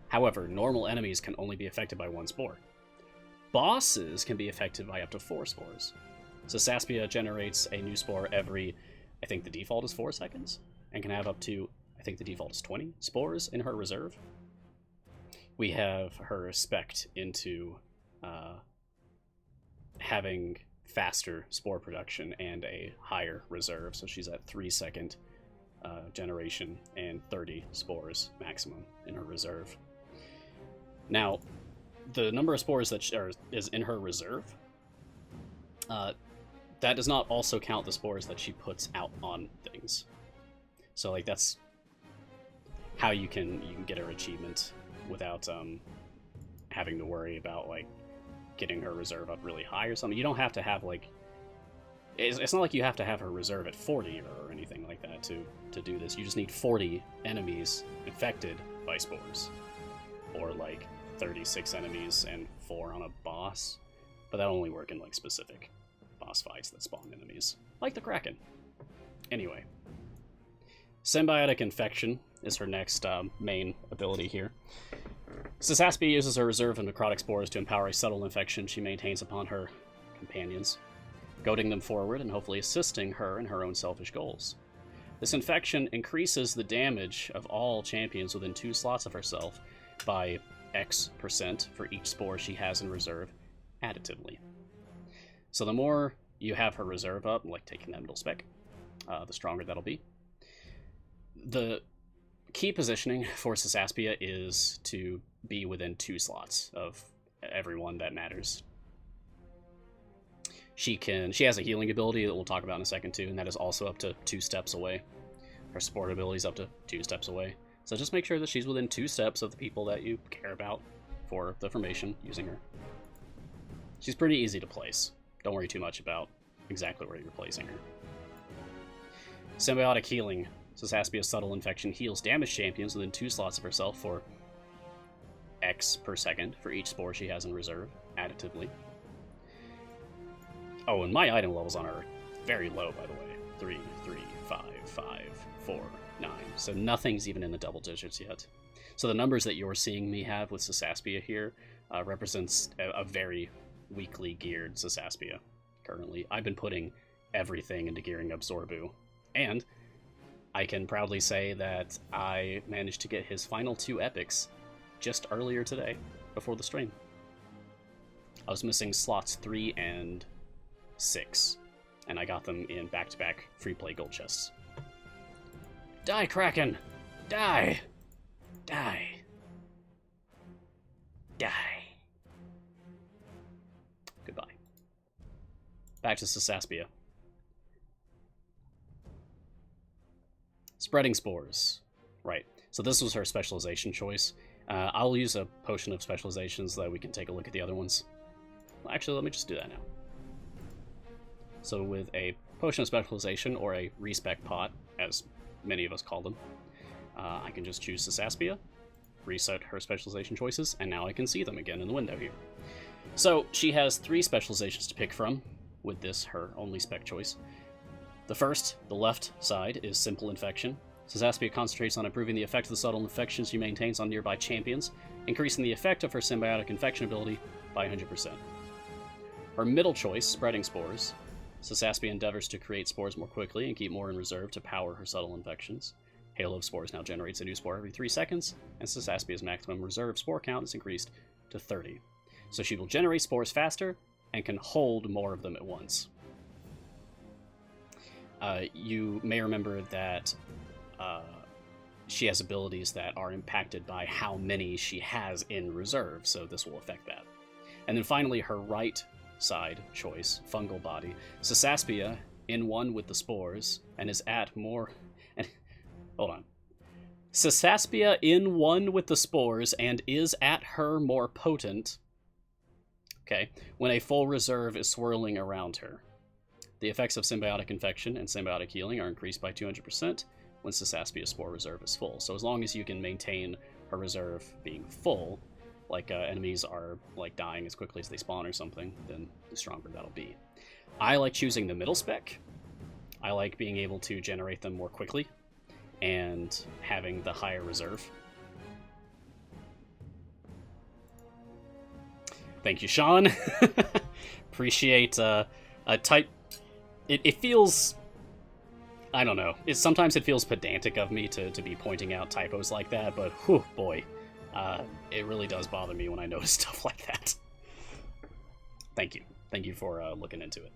However, normal enemies can only be affected by 1 spore. Bosses can be affected by up to 4 spores. Saskia generates a new spore every, I think the default is 4 seconds, and can have up to, I think the default is 20 spores in her reserve. We have her spec'd into having faster spore production and a higher reserve, so she's at 3-second generation and 30 spores maximum in her reserve. Now, the number of spores that is in her reserve, that does not also count the spores that she puts out on things. So like that's how you can get her achievement without having to worry about like getting her reserve up really high or something. You don't have to have like it's not like you have to have her reserve at 40 or anything like that to do this. You just need 40 enemies infected by spores, or like 36 enemies and 4 on a boss. But that'll only work in like specific boss fights that spawn enemies, like the Kraken. Anyway, Symbiotic Infection is her next main ability here. Saskia uses her reserve of necrotic spores to empower a subtle infection she maintains upon her companions, goading them forward and hopefully assisting her in her own selfish goals. This infection increases the damage of all champions within 2 slots of herself by X% for each spore she has in reserve, additively. So the more you have her reserve up, like taking that middle spec, the stronger that'll be. The key positioning for Saskia is to be within 2 slots of everyone that matters. She has a healing ability that we'll talk about in a second too, and that is also up to 2 steps away. Her support ability is up to 2 steps away. So just make sure that she's within 2 steps of the people that you care about for the formation using her. She's pretty easy to place. Don't worry too much about exactly where you're placing her. Symbiotic healing. Saspia's subtle infection heals damaged champions within 2 slots of herself for X per second for each spore she has in reserve, additively. Oh, and my item levels on her are very low, by the way. 3, 3, 5, 5, 4, 9. So nothing's even in the double digits yet. So the numbers that you're seeing me have with Saskia here represents a very weakly geared Saskia currently. I've been putting everything into gearing up Zorbu, and I can proudly say that I managed to get his final 2 epics just earlier today, before the stream. I was missing slots 3 and 6, and I got them in back-to-back free play gold chests. Die, Kraken! Die! Die! Die! Goodbye. Back to Saskia. Spreading Spores. Right. So this was her specialization choice. I'll use a potion of specialization so that we can take a look at the other ones. Well, actually, let me just do that now. So with a potion of specialization, or a respec pot, as many of us call them, I can just choose Saskia, reset her specialization choices, and now I can see them again in the window here. So she has 3 specializations to pick from, with this her only spec choice. The first, the left side, is Simple Infection. Saskia concentrates on improving the effect of the subtle infections she maintains on nearby champions, increasing the effect of her symbiotic infection ability by 100%. Her middle choice, Spreading Spores. Saskia endeavors to create spores more quickly and keep more in reserve to power her subtle infections. Hail of Spores now generates a new spore every 3 seconds, and Saskia's maximum reserve spore count is increased to 30. So she will generate spores faster and can hold more of them at once. You may remember that she has abilities that are impacted by how many she has in reserve, so this will affect that. And then finally, her right side choice, Fungal Body. Saskia, in one with the spores, and is at more... hold on. Saskia in one with the spores, and is at her more potent... Okay, when a full reserve is swirling around her. The effects of symbiotic infection and symbiotic healing are increased by 200% when Saskia's spore reserve is full. So as long as you can maintain her reserve being full, like enemies are like dying as quickly as they spawn or something, then the stronger that'll be. I like choosing the middle spec. I like being able to generate them more quickly and having the higher reserve. Thank you, Sean. Appreciate a type. It feels, I don't know. Sometimes it feels pedantic of me to be pointing out typos like that, but whew, boy, it really does bother me when I notice stuff like that. Thank you. Thank you for looking into it.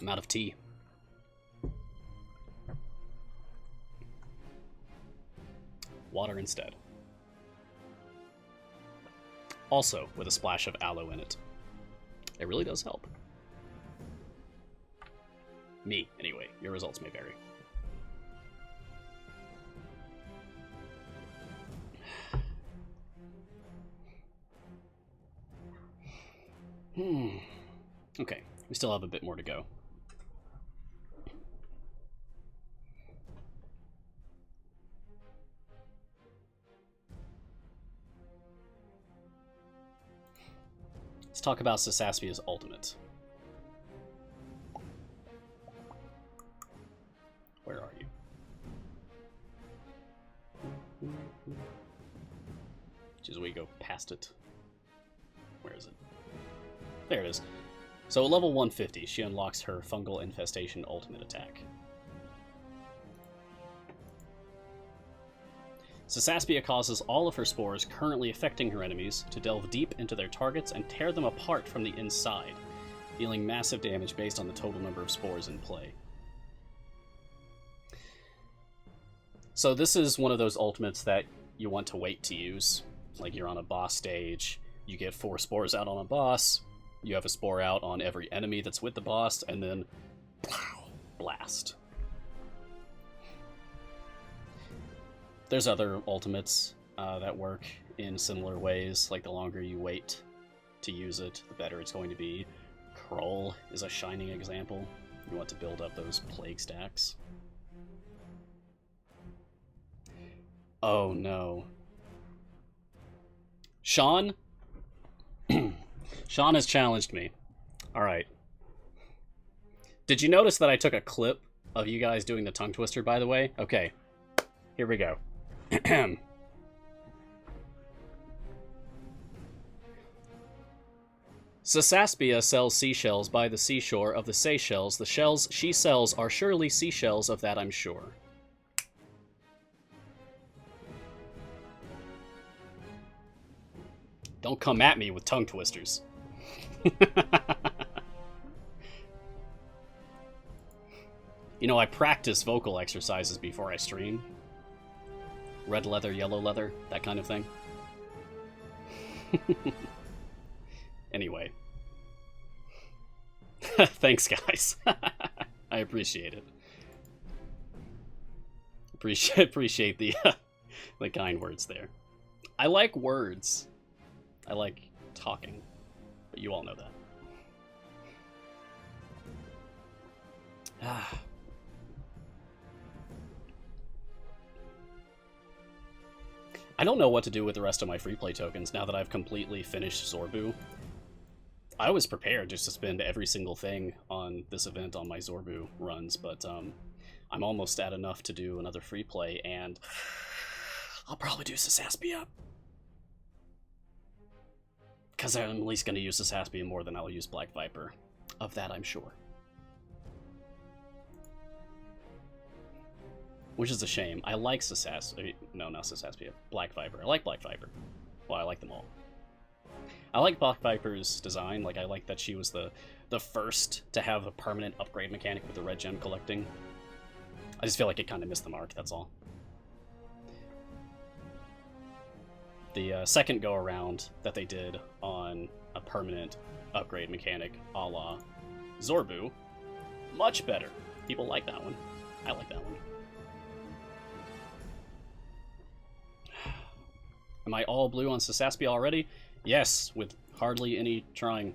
I'm out of tea. Water instead. Also with a splash of aloe in it. It really does help. Me, anyway. Your results may vary. Okay, we still have a bit more to go. Let's talk about Saskia's ultimate. Where are you? Just we go past it. Where is it? There it is. So at level 150, she unlocks her Fungal Infestation ultimate attack. Saskia causes all of her spores currently affecting her enemies to delve deep into their targets and tear them apart from the inside, dealing massive damage based on the total number of spores in play. So this is one of those ultimates that you want to wait to use. Like you're on a boss stage, you get 4 spores out on a boss, you have a spore out on every enemy that's with the boss, and then blast. There's other ultimates that work in similar ways, like the longer you wait to use it, the better it's going to be. Kroll is a shining example. You want to build up those plague stacks. Oh no. Sean? Sean has challenged me. Alright. Did you notice that I took a clip of you guys doing the tongue twister, by the way? Okay. Here we go. Saskia sells seashells by the seashore of the Seychelles. The shells she sells are surely seashells, of that I'm sure. Don't come at me with tongue twisters. You know, I practice vocal exercises before I stream. Red leather, yellow leather, that kind of thing. Anyway. Thanks, guys. I appreciate it. Appreciate the the kind words there. I like words. I like talking. But you all know that. Ah. I don't know what to do with the rest of my free play tokens now that I've completely finished Zorbu. I was prepared just to spend every single thing on this event on my Zorbu runs, but I'm almost at enough to do another free play, and I'll probably do Saskia. Because I'm at least going to use Saskia more than I'll use Black Viper. Of that, I'm sure. Which is a shame. I like Saskia. No, not Saskia. Black Viper. I like Black Viper. Well, I like them all. I like Black Viper's design. Like, I like that she was the first to have a permanent upgrade mechanic with the red gem collecting. I just feel like it kind of missed the mark, that's all. The second go-around that they did on a permanent upgrade mechanic a la Zorbu, much better. People like that one. I like that one. Am I all blue on Saskia already? Yes, with hardly any trying.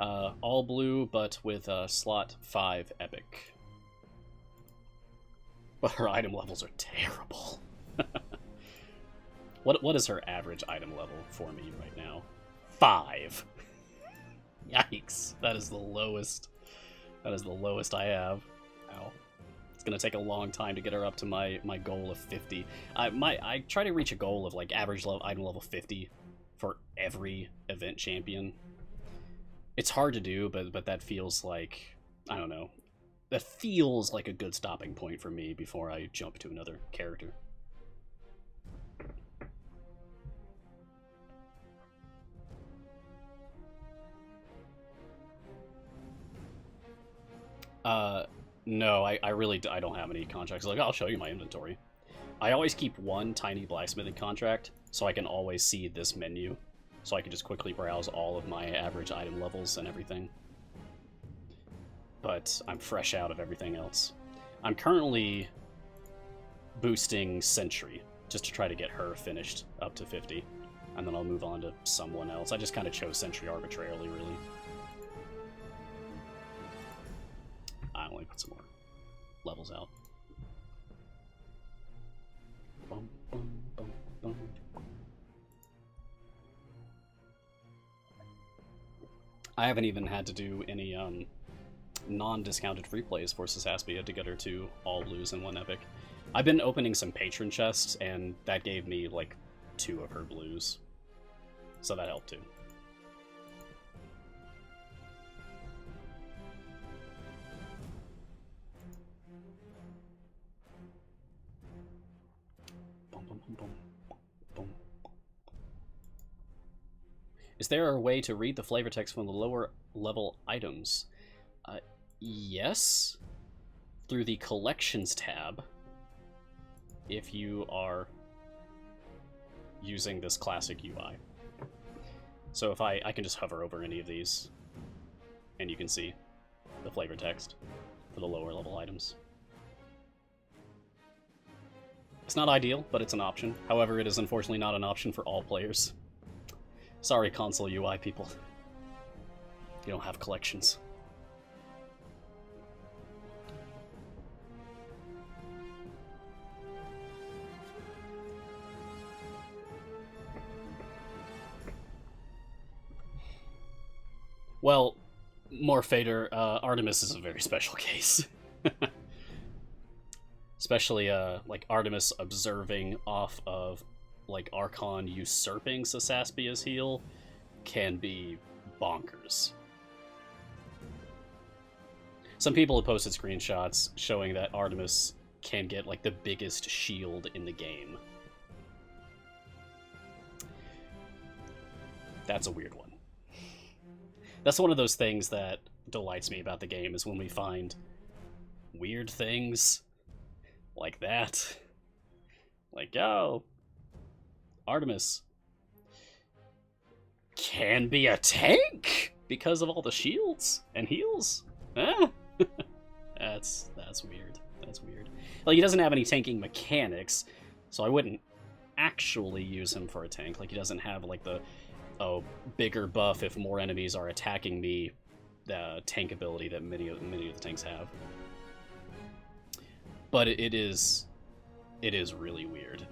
All blue, but with slot 5 epic. But her item levels are terrible. What is her average item level for me right now? 5. Yikes. That is the lowest. That is the lowest I have. Ow. It's gonna take a long time to get her up to my goal of 50. I try to reach a goal of like average item level 50 for every event champion. It's hard to do, but that feels like, I don't know. That feels like a good stopping point for me before I jump to another character. No, I really don't have any contracts. Like, I'll show you my inventory. I always keep one tiny blacksmithing contract, so I can always see this menu. So I can just quickly browse all of my average item levels and everything. But I'm fresh out of everything else. I'm currently boosting Sentry, just to try to get her finished up to 50. And then I'll move on to someone else. I just kind of chose Sentry arbitrarily, really. I only put some more levels out. Bum, bum, bum, bum. I haven't even had to do any non-discounted free plays for Saskia to get her to all blues and 1 epic. I've been opening some patron chests, and that gave me like 2 of her blues. So that helped too. Boom, boom. Is there a way to read the flavor text from the lower level items? Yes. Through the collections tab. If you are using this classic UI. So if I can just hover over any of these, and you can see the flavor text for the lower level items. It's not ideal, but it's an option. However, it is unfortunately not an option for all players. Sorry, console UI people. You don't have collections. Well, more Fader, Artemis is a very special case. Especially, like, Artemis observing off of, like, Archon usurping Sasaspia's heal can be bonkers. Some people have posted screenshots showing that Artemis can get, like, the biggest shield in the game. That's a weird one. That's one of those things that delights me about the game, is when we find weird things like that. Like, oh, Artemis can be a tank because of all the shields and heals. Huh? That's weird. That's weird. Like, he doesn't have any tanking mechanics, so I wouldn't actually use him for a tank. Like, he doesn't have, like, the bigger buff if more enemies are attacking me, the tank ability that many of the tanks have. But it is really weird.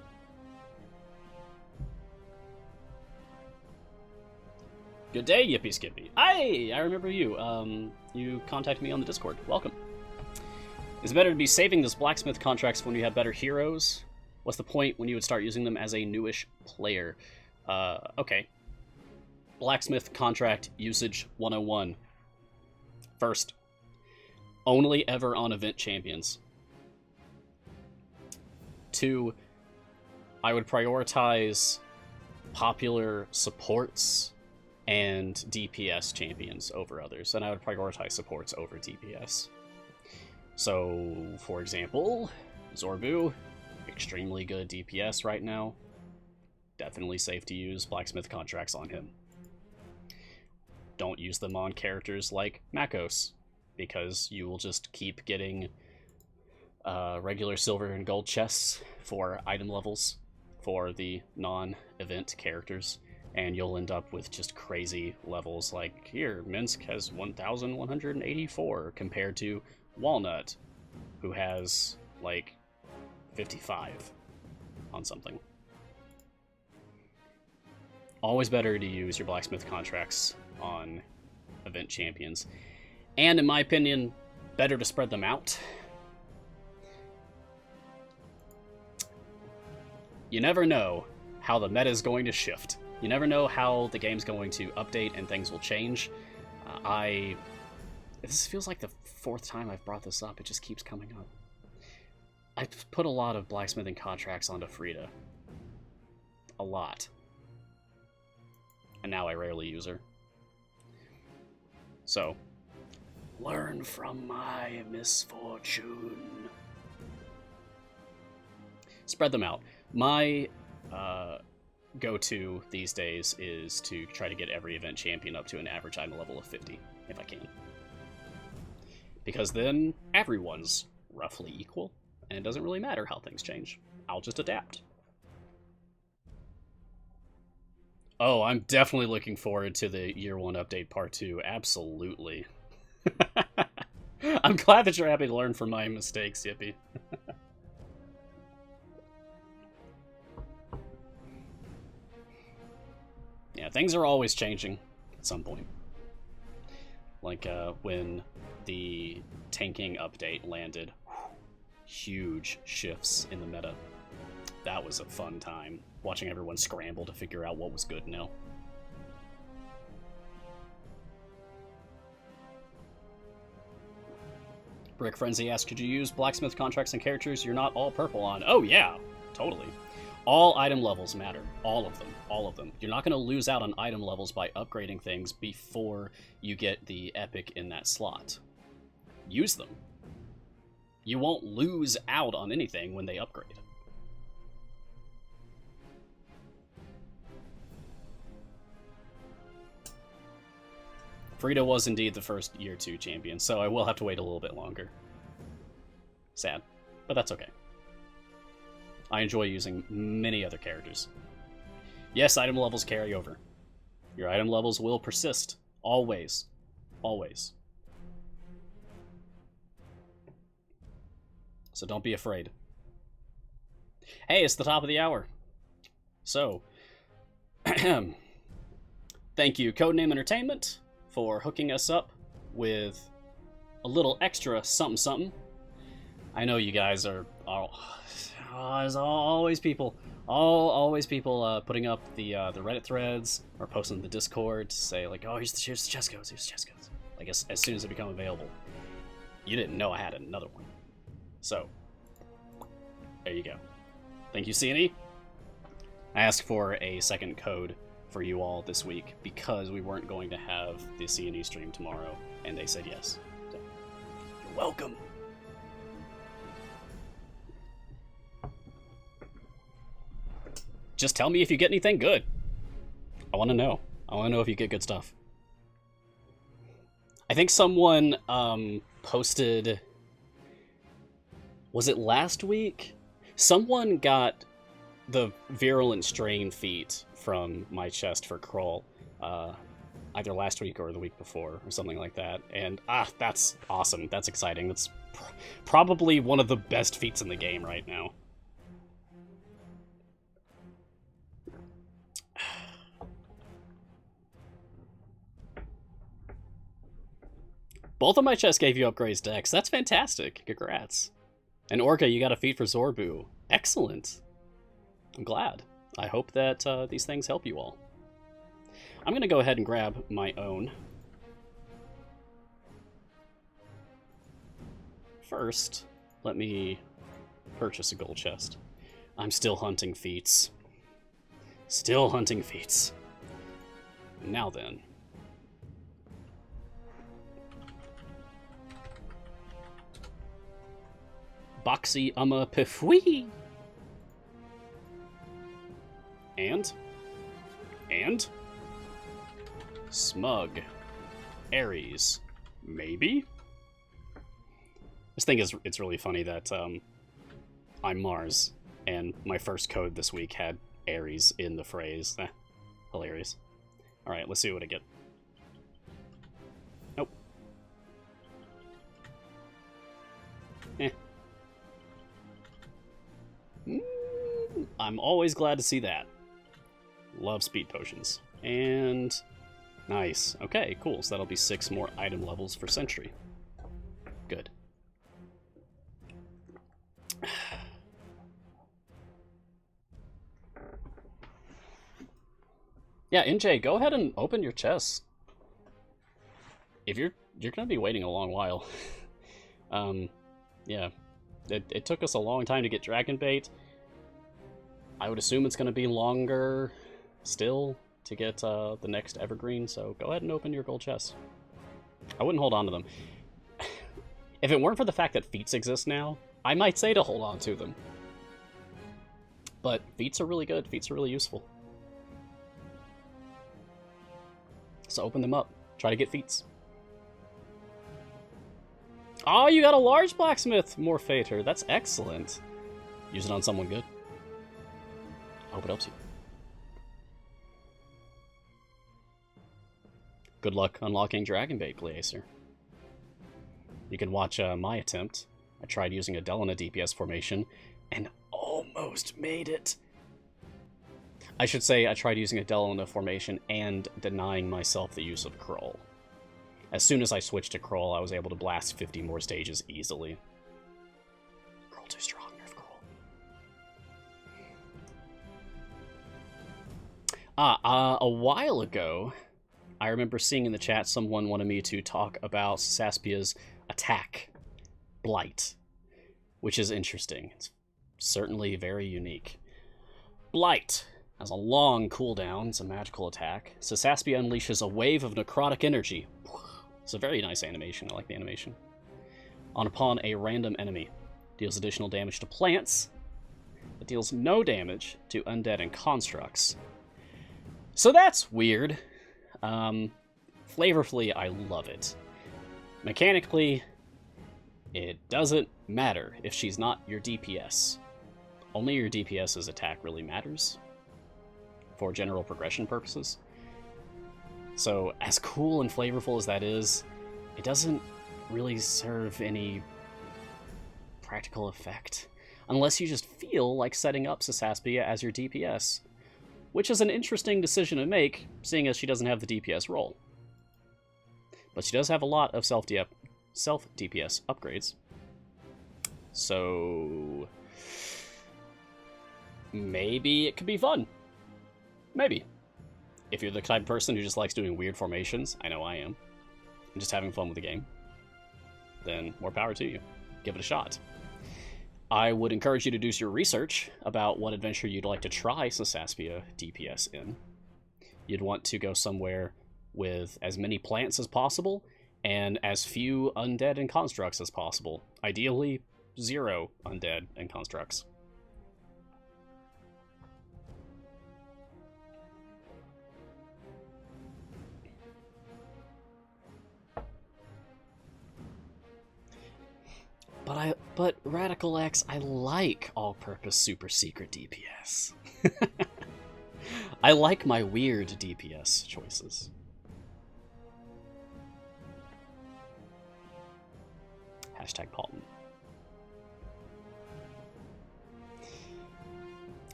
Good day, Yippee Skippy. Hi, I remember you. You contacted me on the Discord. Welcome. Is it better to be saving those Blacksmith contracts when you have better heroes? What's the point when you would start using them as a newish player? Okay. Blacksmith contract usage 101. First, only ever on event champions. 2, I would prioritize popular supports and DPS champions over others, and I would prioritize supports over DPS. So, for example, Zorbu, extremely good DPS right now. Definitely safe to use Blacksmith contracts on him. Don't use them on characters like Makos, because you will just keep getting regular silver and gold chests for item levels for the non-event characters, and you'll end up with just crazy levels. Like here, Minsk has 1,184 compared to Walnut, who has like 55 on something. Always better to use your Blacksmith contracts on event champions, and in my opinion, better to spread them out. You never know how the meta is going to shift. You never know how the game's going to update and things will change. This feels like the 4th time I've brought this up. It just keeps coming up. I've put a lot of blacksmithing contracts onto Frida. A lot. And now I rarely use her. So, learn from my misfortune. Spread them out. My go-to these days is to try to get every event champion up to an average item level of 50, if I can. Because then everyone's roughly equal, and it doesn't really matter how things change. I'll just adapt. Oh, I'm definitely looking forward to the Year 1 update Part 2. Absolutely. I'm glad that you're happy to learn from my mistakes, Yippee. Yeah, things are always changing at some point. Like when the tanking update landed, huge shifts in the meta. That was a fun time, watching everyone scramble to figure out what was good now. Brick Frenzy asks, could you use blacksmith contracts and characters you're not all purple on? Oh yeah, totally. All item levels matter. All of them. All of them. You're not going to lose out on item levels by upgrading things before you get the epic in that slot. Use them. You won't lose out on anything when they upgrade. Frida was indeed the first Year 2 champion, so I will have to wait a little bit longer. Sad, but that's okay. I enjoy using many other characters. Yes, item levels carry over. Your item levels will persist. Always. Always. So don't be afraid. Hey, it's the top of the hour. So, thank you, Codename Entertainment, for hooking us up with a little extra something something. I know you guys are there's always people putting up the Reddit threads or posting the Discord to say like, oh, here's the chest codes, here's the chest codes. Like as soon as they become available. You didn't know I had another one. So, there you go. Thank you, C&E. I asked for a second code for you all this week because we weren't going to have the C&E stream tomorrow, and they said yes. So, you're welcome. Just tell me if you get anything good. I want to know. I want to know if you get good stuff. I think someone posted... Was it last week? Someone got the Virulent Strain feat from my chest for Kroll, either last week or the week before, or something like that. And, that's awesome. That's exciting. That's probably one of the best feats in the game right now. Both of my chests gave you upgrades, Dex. That's fantastic. Congrats. And Orca, you got a feat for Zorbu. Excellent. I'm glad. I hope that these things help you all. I'm going to go ahead and grab my own. First, let me purchase a gold chest. I'm still hunting feats. Still hunting feats. Now then. Boxy Umma Pifwee. And Smug Aries. Maybe? This thing is, it's really funny that I'm Mars, and my first code this week had Aries in the phrase. Hilarious. Alright, let's see what I get. Nope. I'm always glad to see that. Love speed potions. And nice. Okay, cool. So that'll be 6 more item levels for Sentry. Good. Yeah, NJ, go ahead and open your chest. If you're gonna be waiting a long while. Yeah. It took us a long time to get Dragon Bait. I would assume it's going to be longer still to get the next Evergreen, so go ahead and open your gold chest. I wouldn't hold on to them. If it weren't for the fact that feats exist now, I might say to hold on to them. But feats are really good. Feats are really useful. So open them up. Try to get feats. Oh, you got a large Blacksmith Morphator. That's excellent. Use it on someone good. I hope it helps you. Good luck unlocking Dragon Bait, Glacier. You can watch my attempt. I tried using Adele in a DPS formation and almost made it. I should say I tried using Adele in a formation and denying myself the use of Kroll. As soon as I switched to Kroll, I was able to blast 50 more stages easily. Kroll too strong, nerf Kroll. A while ago, I remember seeing in the chat someone wanted me to talk about Saspia's attack, Blight, which is interesting. It's certainly very unique. Blight has a long cooldown. It's a magical attack. So Saskia unleashes a wave of necrotic energy. It's a very nice animation. I like the animation. Upon a random enemy. Deals additional damage to plants. It deals no damage to undead and constructs. So that's weird. Flavorfully, I love it. Mechanically, it doesn't matter if she's not your DPS. Only your DPS's attack really matters for general progression purposes. So, as cool and flavorful as that is, it doesn't really serve any practical effect. Unless you just feel like setting up Saskia as your DPS. Which is an interesting decision to make, seeing as she doesn't have the DPS role. But she does have a lot of self-DPS upgrades. So maybe it could be fun. Maybe. If you're the type of person who just likes doing weird formations, I know I am, and just having fun with the game, then more power to you. Give it a shot. I would encourage you to do your research about what adventure you'd like to try Saskia DPS in. You'd want to go somewhere with as many plants as possible, and as few undead and constructs as possible. Ideally, 0 undead and constructs. But Radical X, I like all-purpose super secret DPS. I like my weird DPS choices. Hashtag Paulton.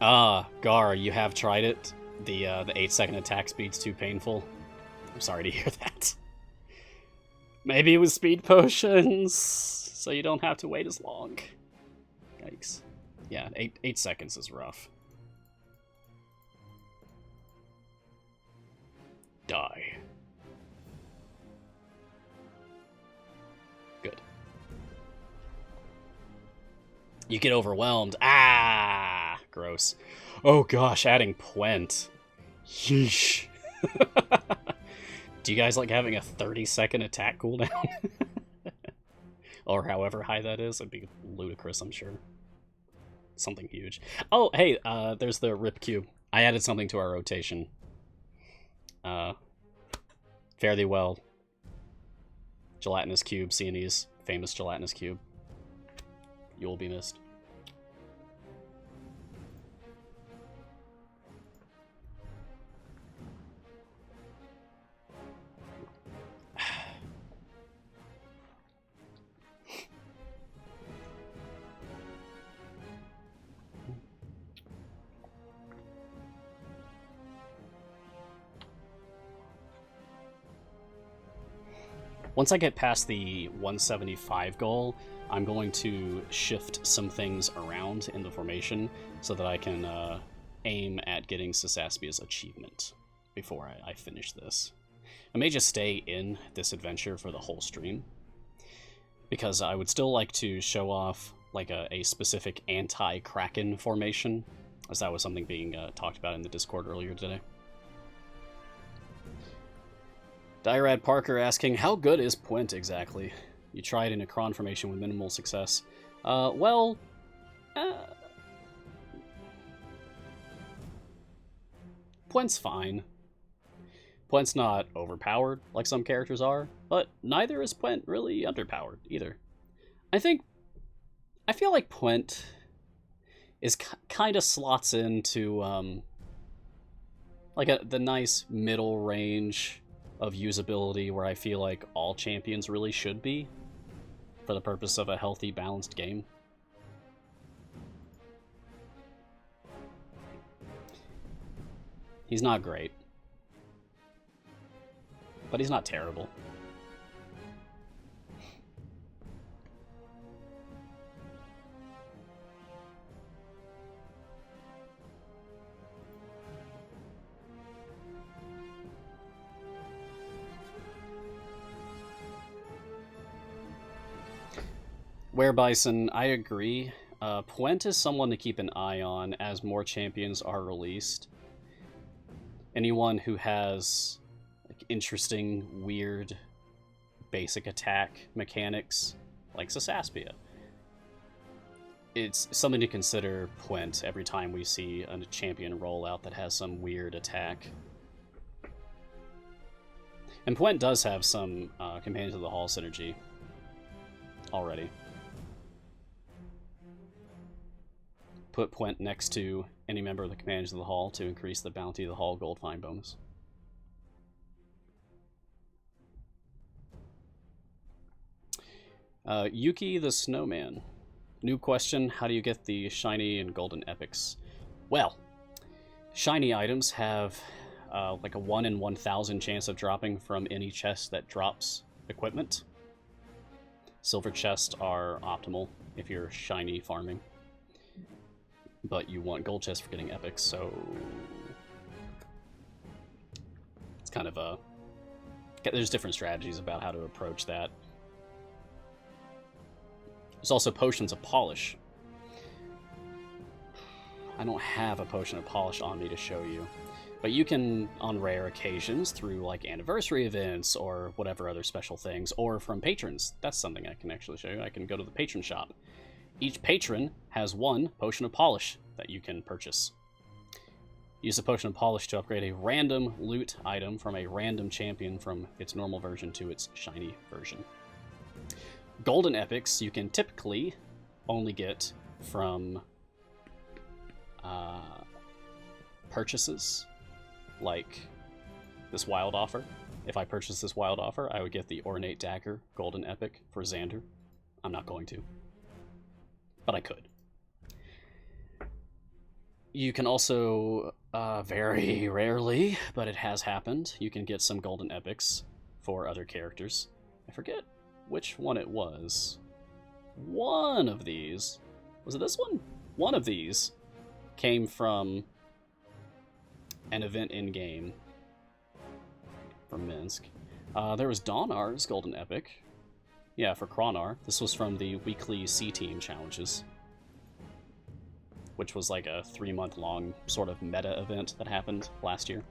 Gar, you have tried it? The 8-second attack speed's too painful? I'm sorry to hear that. Maybe it was speed potions, so you don't have to wait as long. Yikes. Yeah, 8 seconds is rough. Die. Good. You get overwhelmed. Ah! Gross. Oh gosh, adding Puent. Yeesh. Do you guys like having a 30-second attack cooldown? Or however high that is? It'd be ludicrous, I'm sure. Something huge. Oh, hey, there's the Rip Cube. I added something to our rotation. Fare thee well. Gelatinous Cube, Sienese, famous Gelatinous Cube. You will be missed. Once I get past the 175 goal, I'm going to shift some things around in the formation so that I can aim at getting Sasaspia's achievement before I finish this. I may just stay in this adventure for the whole stream, because I would still like to show off like a specific anti-Kraken formation, as that was something being talked about in the Discord earlier today. Dyrad Parker asking, how good is Puent exactly? You tried in a cron formation with minimal success. Puent's fine. Puent's not overpowered like some characters are, but neither is Puent really underpowered either. I feel like Puent is kind of slots into like the nice middle range of usability where I feel like all champions really should be for the purpose of a healthy, balanced game. He's not great, but he's not terrible. Where Bison, I agree. Puent is someone to keep an eye on as more champions are released. Anyone who has like interesting, weird, basic attack mechanics, like Saskia. It's something to consider Puent every time we see a champion rollout that has some weird attack. And Puent does have some Companions of the Hall synergy already. Put Puent next to any member of the Companions of the Hall to increase the Bounty of the Hall gold find bonus. Yuki the Snowman. New question, how do you get the shiny and golden epics? Well, shiny items have like a 1 in 1,000 chance of dropping from any chest that drops equipment. Silver chests are optimal if you're shiny farming. But you want gold chests for getting epics, so it's kind of a... There's different strategies about how to approach that. There's also potions of polish. I don't have a potion of polish on me to show you. But you can, on rare occasions, through like anniversary events or whatever other special things, or from patrons. That's something I can actually show you. I can go to the patron shop. Each patron has 1 potion of polish that you can purchase. Use the potion of polish to upgrade a random loot item from a random champion from its normal version to its shiny version. Golden epics you can typically only get from purchases, like this wild offer. If I purchase this wild offer, I would get the Ornate Dagger golden epic for Xander. I'm not going to, but I could. You can also, very rarely, but it has happened, you can get some golden epics for other characters. I forget which one it was. One of these, was it this one? One of these came from an event in-game from Minsk. There was Dawnar's golden epic. Yeah, for Kronar. This was from the weekly C-Team challenges, which was like a 3-month-long sort of meta event that happened last year.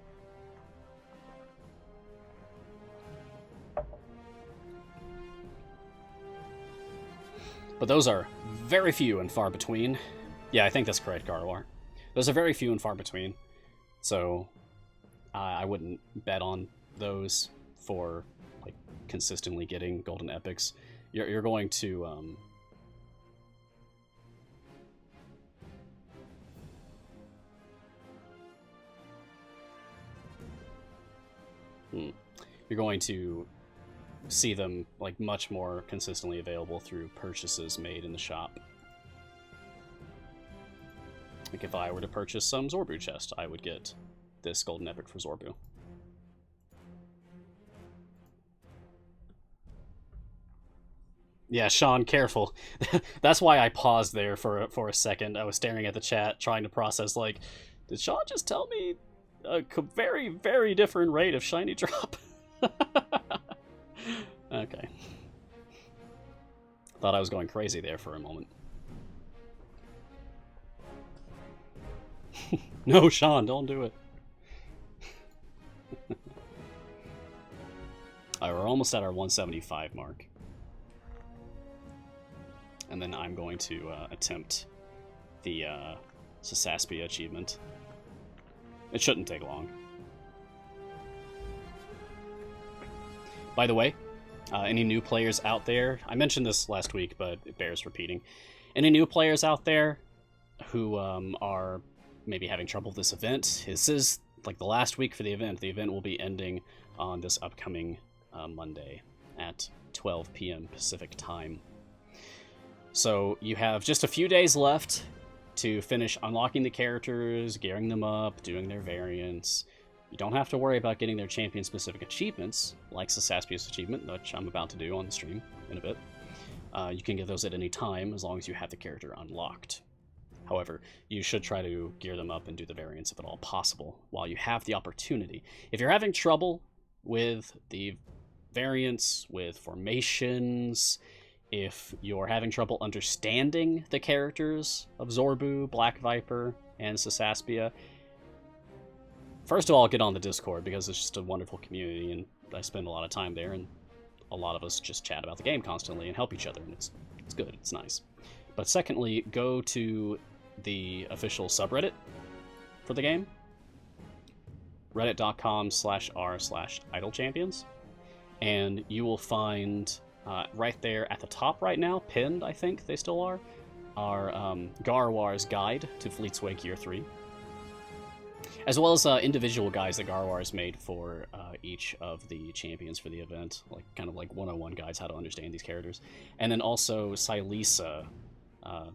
But those are very few and far between. Yeah, I think that's correct, Garwar. Those are very few and far between. So I wouldn't bet on those for like consistently getting golden epics. You're going to you're going to see them like much more consistently available through purchases made in the shop. Like if I were to purchase some Zorbu chest, I would get this golden epic for Zorbu. Yeah, Sean, careful. That's why I paused there for a second. I was staring at the chat, trying to process, like, did Sean just tell me a very, very different rate of shiny drop? Okay. Thought I was going crazy there for a moment. No, Sean, don't do it. Alright, we're almost at our 175 mark. And then I'm going to attempt the Saskia achievement. It shouldn't take long. By the way, any new players out there, I mentioned this last week, but it bears repeating. Any new players out there who are maybe having trouble with this event, this is like the last week for the event. The event will be ending on this upcoming Monday at 12 p.m. Pacific time. So you have just a few days left to finish unlocking the characters, gearing them up, doing their variants. You don't have to worry about getting their champion-specific achievements, like Sasaskia's achievement, which I'm about to do on the stream in a bit. You can get those at any time, as long as you have the character unlocked. However, you should try to gear them up and do the variants if at all possible, while you have the opportunity. If you're having trouble with the variants, with formations, if you're having trouble understanding the characters of Zorbu, Black Viper, and Sasaspia, first of all, get on the Discord, because it's just a wonderful community, and I spend a lot of time there, and a lot of us just chat about the game constantly and help each other, and it's good, it's nice. But secondly, go to the official subreddit for the game, reddit.com/r/idlechampions, and you will find right there at the top right now, pinned, I think they still are Garwar's guide to Fleet's Way Gear 3, as well as individual guides that Garwar has made for each of the champions for the event, like kind of like 101 guides how to understand these characters. And then also Silisa,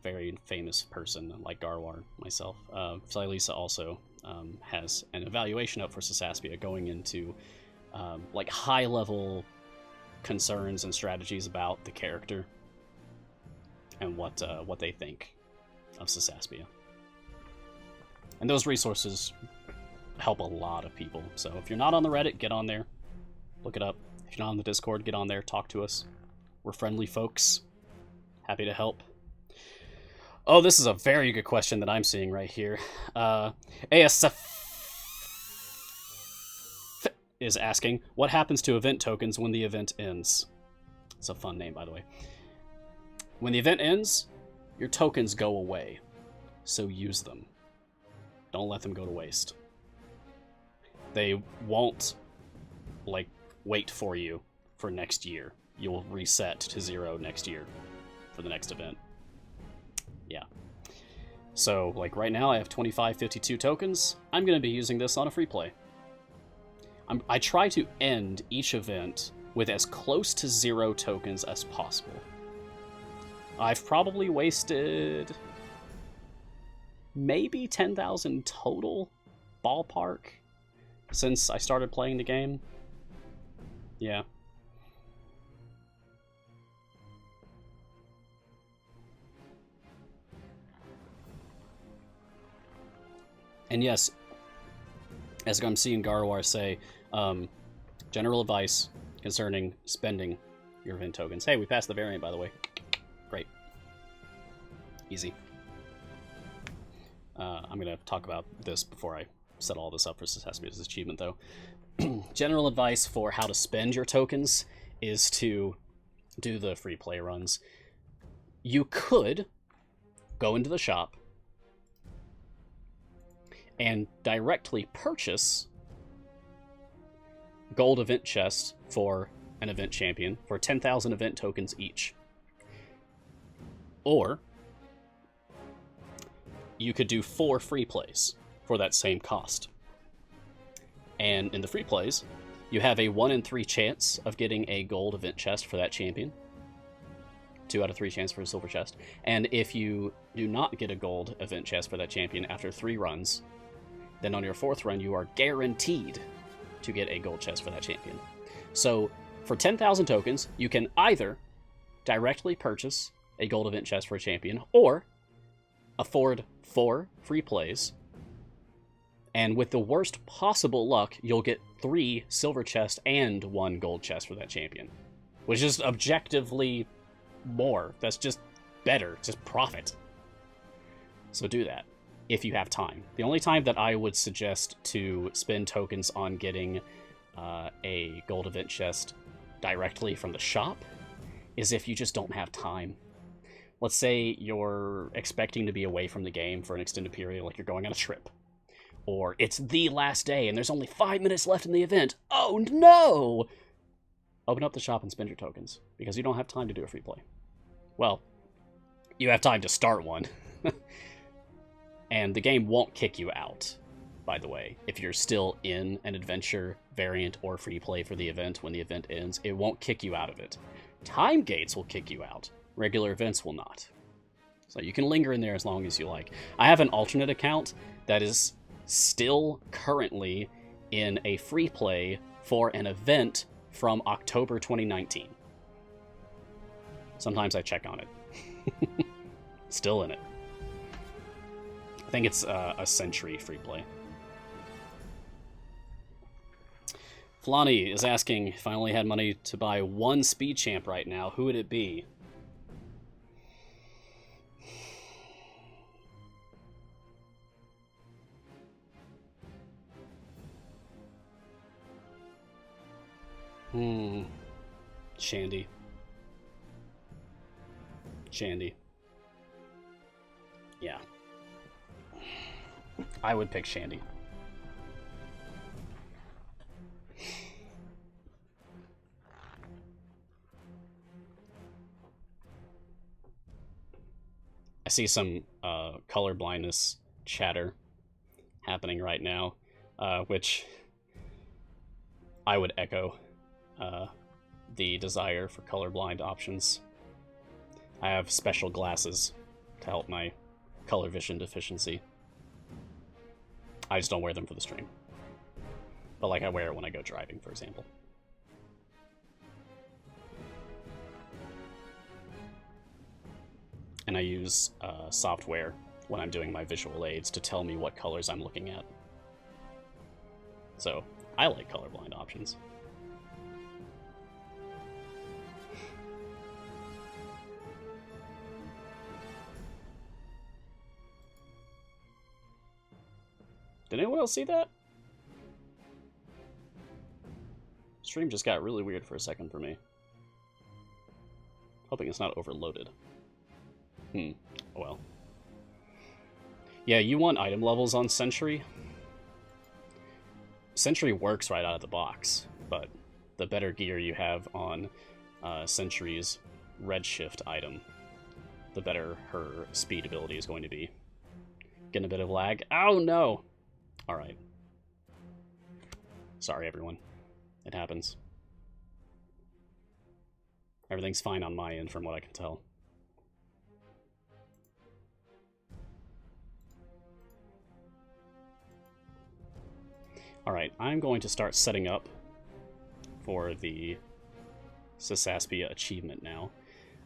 very famous person like Garwar, myself. Silisa also has an evaluation up for Sasaspia going into like high-level concerns and strategies about the character and what they think of Sasaspia. And those resources help a lot of people. So if you're not on the Reddit, get on there, look it up. If you're not on the Discord, get on there, talk to us. We're friendly folks, happy to help. Oh, this is a very good question that I'm seeing right here. ASF is asking, what happens to event tokens when the event ends? It's a fun name, by the way. When the event ends, your tokens go away, so use them. Don't let them go to waste. They won't, like, wait for you for next year. You'll reset to 0 next year for the next event. Yeah. So, like, right now I have 2552 tokens. I'm going to be using this on a free play. I try to end each event with as close to 0 tokens as possible. I've probably wasted maybe 10,000 total, ballpark, since I started playing the game. Yeah. And yes, as I'm seeing Garwar say, general advice concerning spending your event tokens. Hey, we passed the variant, by the way. Great. Easy. I'm going to talk about this before I set all this up for Success's achievement, though. General advice for how to spend your tokens is to do the free play runs. You could go into the shop and directly purchase gold event chests for an event champion for 10,000 event tokens each. Or you could do 4 free plays for that same cost. And in the free plays, you have a 1 in 3 chance of getting a gold event chest for that champion. 2 out of 3 chance for a silver chest. And if you do not get a gold event chest for that champion after 3 runs, then on your 4th run, you are guaranteed to get a gold chest for that champion. So for 10,000 tokens, you can either directly purchase a gold event chest for a champion, or afford 4 free plays, and with the worst possible luck, you'll get 3 silver chests and 1 gold chest for that champion, which is objectively more. That's just better, just profit. So do that if you have time. The only time that I would suggest to spend tokens on getting a gold event chest directly from the shop is if you just don't have time. Let's say you're expecting to be away from the game for an extended period, like you're going on a trip. Or it's the last day and there's only 5 minutes left in the event. Oh no! Open up the shop and spend your tokens, because you don't have time to do a free play. Well, you have time to start one. And the game won't kick you out, by the way. If you're still in an adventure, variant, or free play for the event when the event ends, it won't kick you out of it. Time gates will kick you out. Regular events will not. So you can linger in there as long as you like. I have an alternate account that is still currently in a free play for an event from October 2019. Sometimes I check on it. Still in it. I think it's a Century free play. Flani is asking, if I only had money to buy 1 speed champ right now, who would it be? Shandy. Shandy. Yeah. I would pick Shandy. I see some color blindness chatter happening right now, which I would echo the desire for colorblind options. I have special glasses to help my color vision deficiency. I just don't wear them for the stream. But like I wear it when I go driving, for example. And I use software when I'm doing my visual aids to tell me what colors I'm looking at. So, I like colorblind options. Did anyone else see that? Stream just got really weird for a second for me. Hoping it's not overloaded. Oh well. Yeah, you want item levels on Sentry. Sentry works right out of the box, but the better gear you have on Sentry's redshift item, the better her speed ability is going to be. Getting a bit of lag. Oh no! Alright. Sorry everyone. It happens. Everything's fine on my end from what I can tell. Alright, I'm going to start setting up for the Saskia achievement now.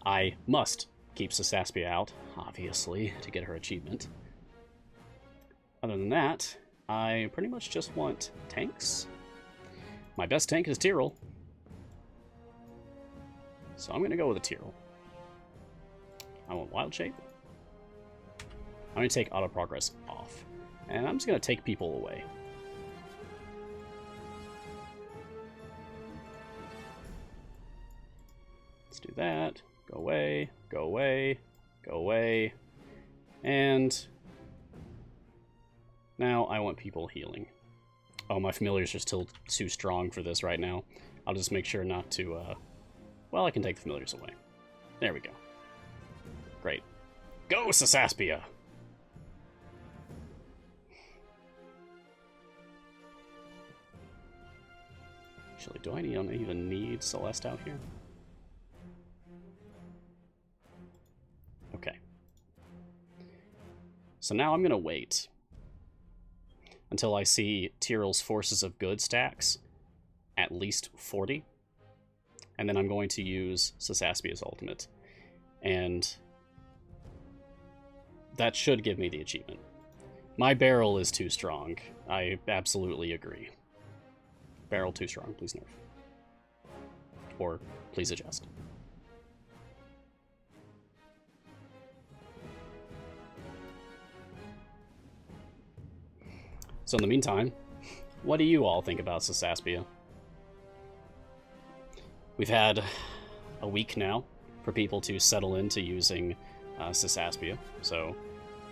I must keep Saskia out, obviously, to get her achievement. Other than that, I pretty much just want tanks. My best tank is Tyrell, so I'm going to go with a Tyrell. I want Wild Shape. I'm going to take Auto Progress off, and I'm just going to take people away. Let's do that. Go away, go away, go away. And now I want people healing. Oh, my familiars are still too strong for this right now. I'll just make sure not to, well, I can take the familiars away. There we go. Great. Go, Saskia! Actually, do I even need Celeste out here? Okay. So now I'm going to wait until I see Tyrell's Forces of Good stacks at least 40. And then I'm going to use Sasaspia's ultimate. And that should give me the achievement. My barrel is too strong. I absolutely agree. Barrel too strong, please nerf. Or please adjust. So in the meantime, what do you all think about Saskia? We've had a week now for people to settle into using Saskia. So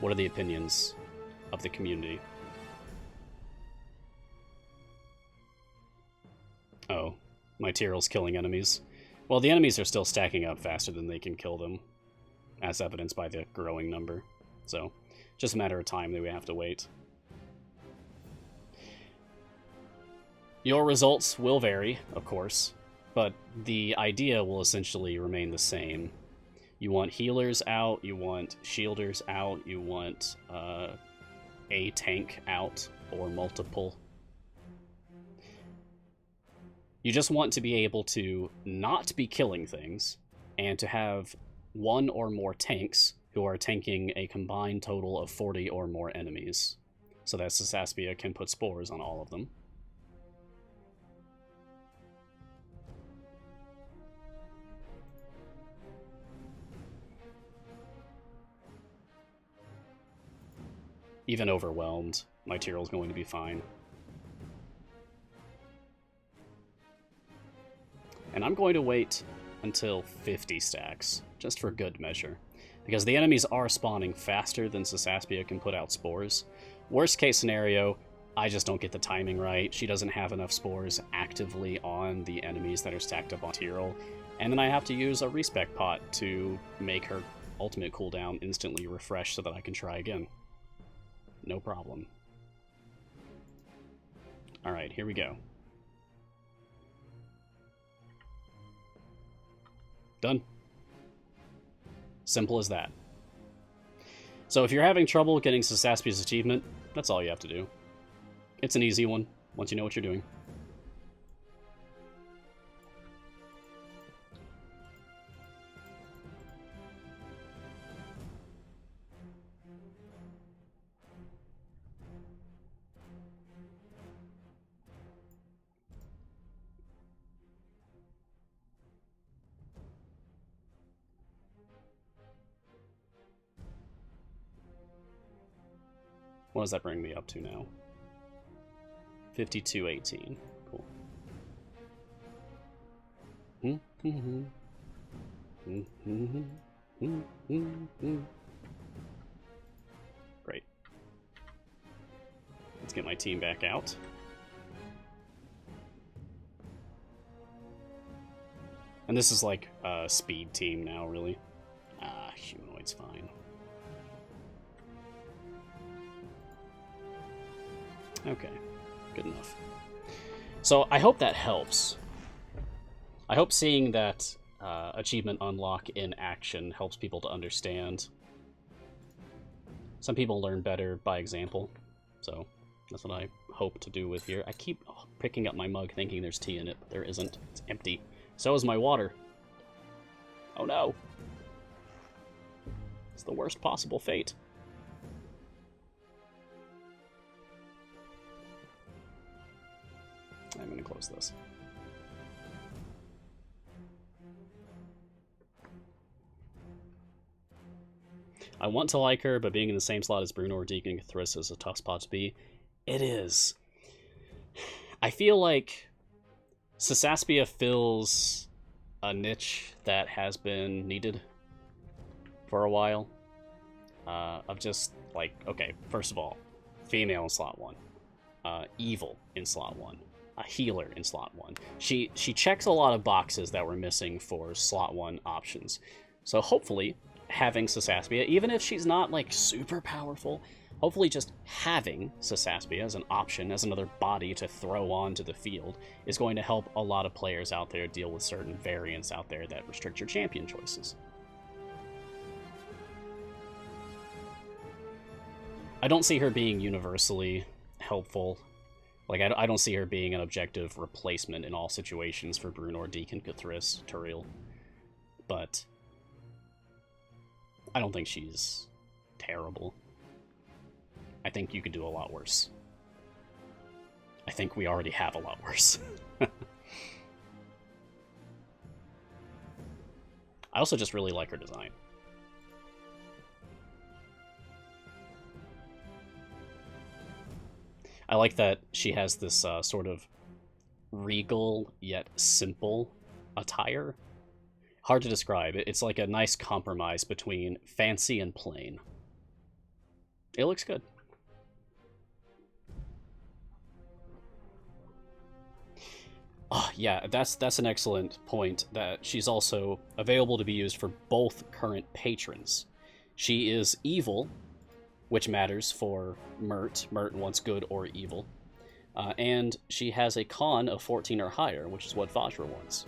what are the opinions of the community? Oh, my Tyrell's killing enemies. Well, the enemies are still stacking up faster than they can kill them, as evidenced by the growing number. So just a matter of time that we have to wait. Your results will vary, of course, but the idea will essentially remain the same. You want healers out, you want shielders out, you want a tank out, or multiple. You just want to be able to not be killing things, and to have one or more tanks who are tanking a combined total of 40 or more enemies, so that Saskia can put spores on all of them. Even overwhelmed, my Tyrell's going to be fine. I'm going to wait until 50 stacks, just for good measure. Because the enemies are spawning faster than Saskia can put out spores. Worst case scenario, I just don't get the timing right. She doesn't have enough spores actively on the enemies that are stacked up on Tyrell. And then I have to use a respec pot to make her ultimate cooldown instantly refresh so that I can try again. No problem. Alright, here we go. Done. Simple as that. So if you're having trouble getting Sasaspia's achievement, that's all you have to do. It's an easy one, once you know what you're doing. What does that bring me up to now? 5218. Cool. Great. Let's get my team back out. And this is like a speed team now, really. Humanoid's fine. Okay, good enough. So I hope that helps. I hope seeing that achievement unlock in action helps people to understand. Some people learn better by example, so that's what I hope to do with here. I keep picking up my mug thinking there's tea in it, but there isn't. It's empty. So is my water. Oh no. It's the worst possible fate. I'm going to close this. I want to like her, but being in the same slot as Bruno or Deacon Thriss is a tough spot to be. It is. I feel like Saskia fills a niche that has been needed for a while. Of just, like, okay, first of all, female in slot 1. Evil in slot 1. A healer in slot 1. She checks a lot of boxes that were missing for slot 1 options. So hopefully, having Saskia, even if she's not like super powerful, hopefully just having Saskia as an option, as another body to throw onto the field, is going to help a lot of players out there deal with certain variants out there that restrict your champion choices. I don't see her being universally helpful. Like, I don't see her being an objective replacement in all situations for Brunor, Deacon, Thriss, Turiel. But I don't think she's terrible. I think you could do a lot worse. I think we already have a lot worse. I also just really like her design. I like that she has this sort of regal yet simple attire. Hard to describe. It's like a nice compromise between fancy and plain. It looks good. Oh, yeah, that's an excellent point, that she's also available to be used for both current patrons. She is evil, which matters for Mert wants good or evil. And she has a con of 14 or higher, which is what Vajra wants.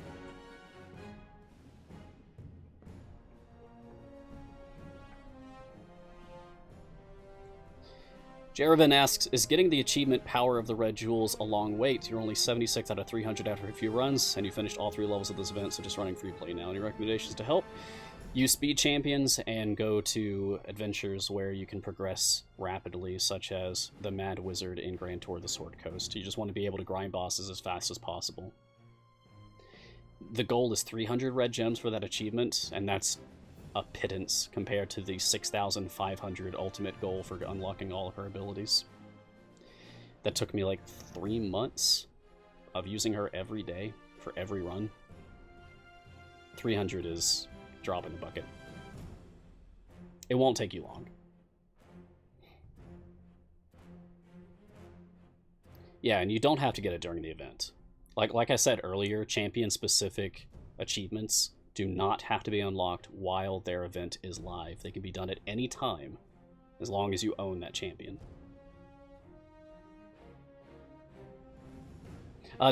Jerevan asks, is getting the achievement Power of the Red Jewels a long wait? You're only 76 out of 300 after a few runs, and you finished all 3 levels of this event, so just running free play now. Any recommendations to help? Use speed champions and go to adventures where you can progress rapidly, such as the Mad Wizard in Grand Tour of the Sword Coast. You just want to be able to grind bosses as fast as possible. The goal is 300 red gems for that achievement, and that's a pittance compared to the 6,500 ultimate goal for unlocking all of her abilities. That took me like 3 months of using her every day for every run. 300 is drop in the bucket. It won't take you long. Yeah, and you don't have to get it during the event. Like I said earlier, champion-specific achievements do not have to be unlocked while their event is live. They can be done at any time, as long as you own that champion.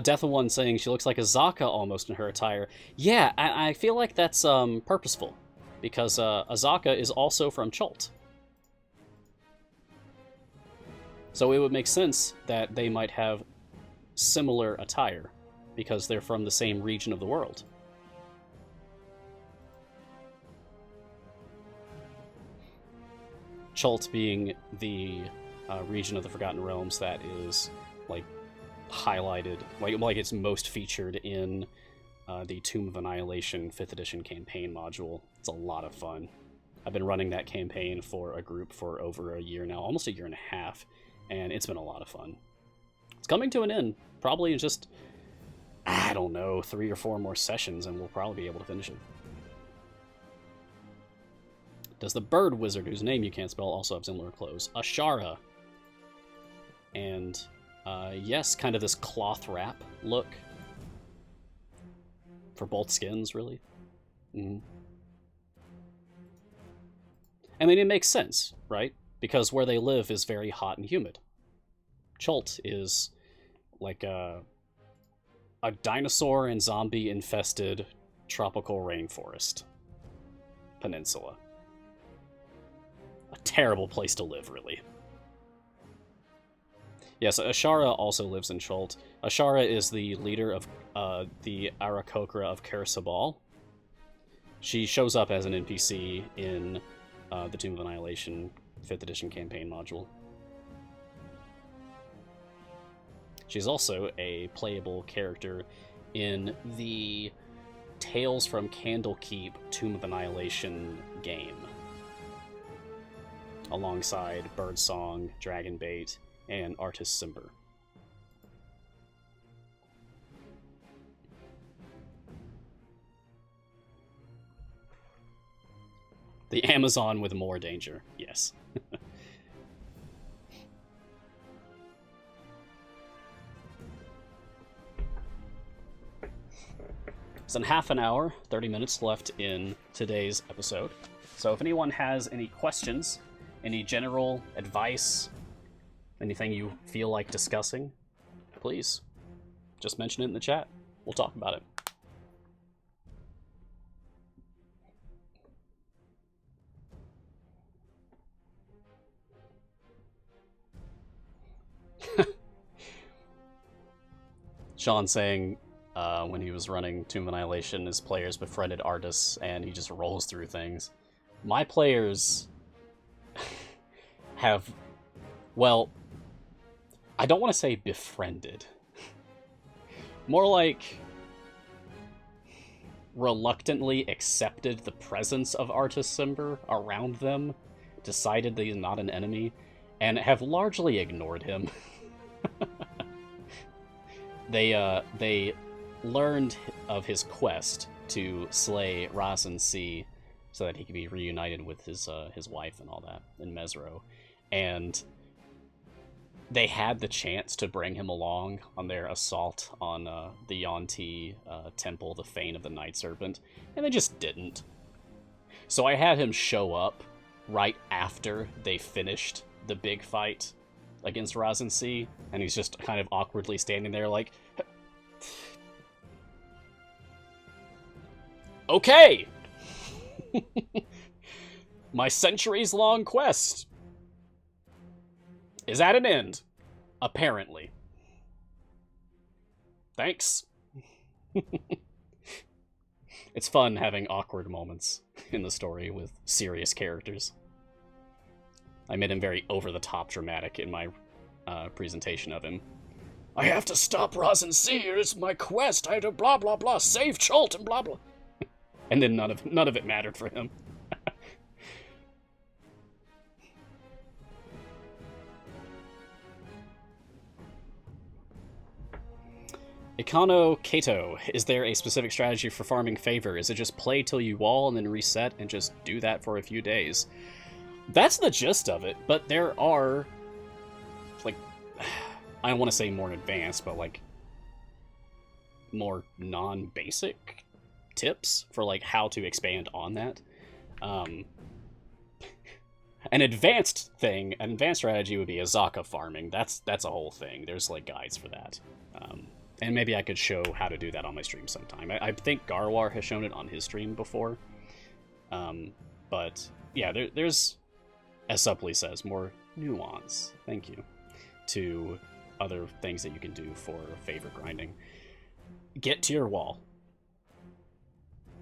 Death of One saying she looks like Azshara almost in her attire. Yeah, I feel like that's purposeful, because Azshara is also from Chult. So it would make sense that they might have similar attire, because they're from the same region of the world. Chult being the region of the Forgotten Realms that is, like, highlighted, like it's most featured in the Tomb of Annihilation 5th edition campaign module. It's a lot of fun. I've been running that campaign for a group for over a year now, almost a year and a half, and it's been a lot of fun. It's coming to an end, probably in just, I don't know, 3 or 4 more sessions, and we'll probably be able to finish it. Does the bird wizard, whose name you can't spell, also have similar clothes? Azshara. And, yes, kind of this cloth wrap look. For both skins, really. Mm-hmm. I mean, it makes sense, right? Because where they live is very hot and humid. Chult is like a dinosaur and zombie-infested tropical rainforest peninsula. A terrible place to live, really. Yes, Azshara also lives in Chult. Azshara is the leader of the Aarakocra of Kersabal. She shows up as an NPC in the Tomb of Annihilation 5th edition campaign module. She's also a playable character in the Tales from Candlekeep Tomb of Annihilation game, alongside Birdsong, Dragonbait, and Artist Simber. The Amazon with more danger, yes. It's in half an hour, 30 minutes left in today's episode. So if anyone has any questions, any general advice, anything you feel like discussing, please just mention it in the chat. We'll talk about it. Sean saying when he was running Tomb of Annihilation, his players befriended artists and he just rolls through things. My players have, well, I don't want to say befriended. More like reluctantly accepted the presence of Artist Simber around them, decided that he's not an enemy, and have largely ignored him. They learned of his quest to slay Razan C so that he could be reunited with his wife and all that in Mesro, and they had the chance to bring him along on their assault on the Yonti temple, the Fane of the Night Serpent, and they just didn't. So I had him show up right after they finished the big fight against Razan C, and he's just kind of awkwardly standing there like, okay! My centuries-long quest is at an end, apparently. Thanks. It's fun having awkward moments in the story with serious characters. I made him very over-the-top dramatic in my presentation of him. I have to stop Razan C, it's my quest, I had to blah blah blah, save Chult and blah blah. And then none of it mattered for him. Ikano Kato, is there a specific strategy for farming favor? Is it just play till you wall and then reset and just do that for a few days? That's the gist of it, but there are, like, I don't want to say more advanced, but, like, more non-basic tips for, like, how to expand on that. An advanced strategy would be Azshara farming. That's a whole thing. There's, like, guides for that. And maybe I could show how to do that on my stream sometime. I think Garwar has shown it on his stream before. But, yeah, there's, as Supply says, more nuance, thank you, to other things that you can do for favor grinding. Get to your wall.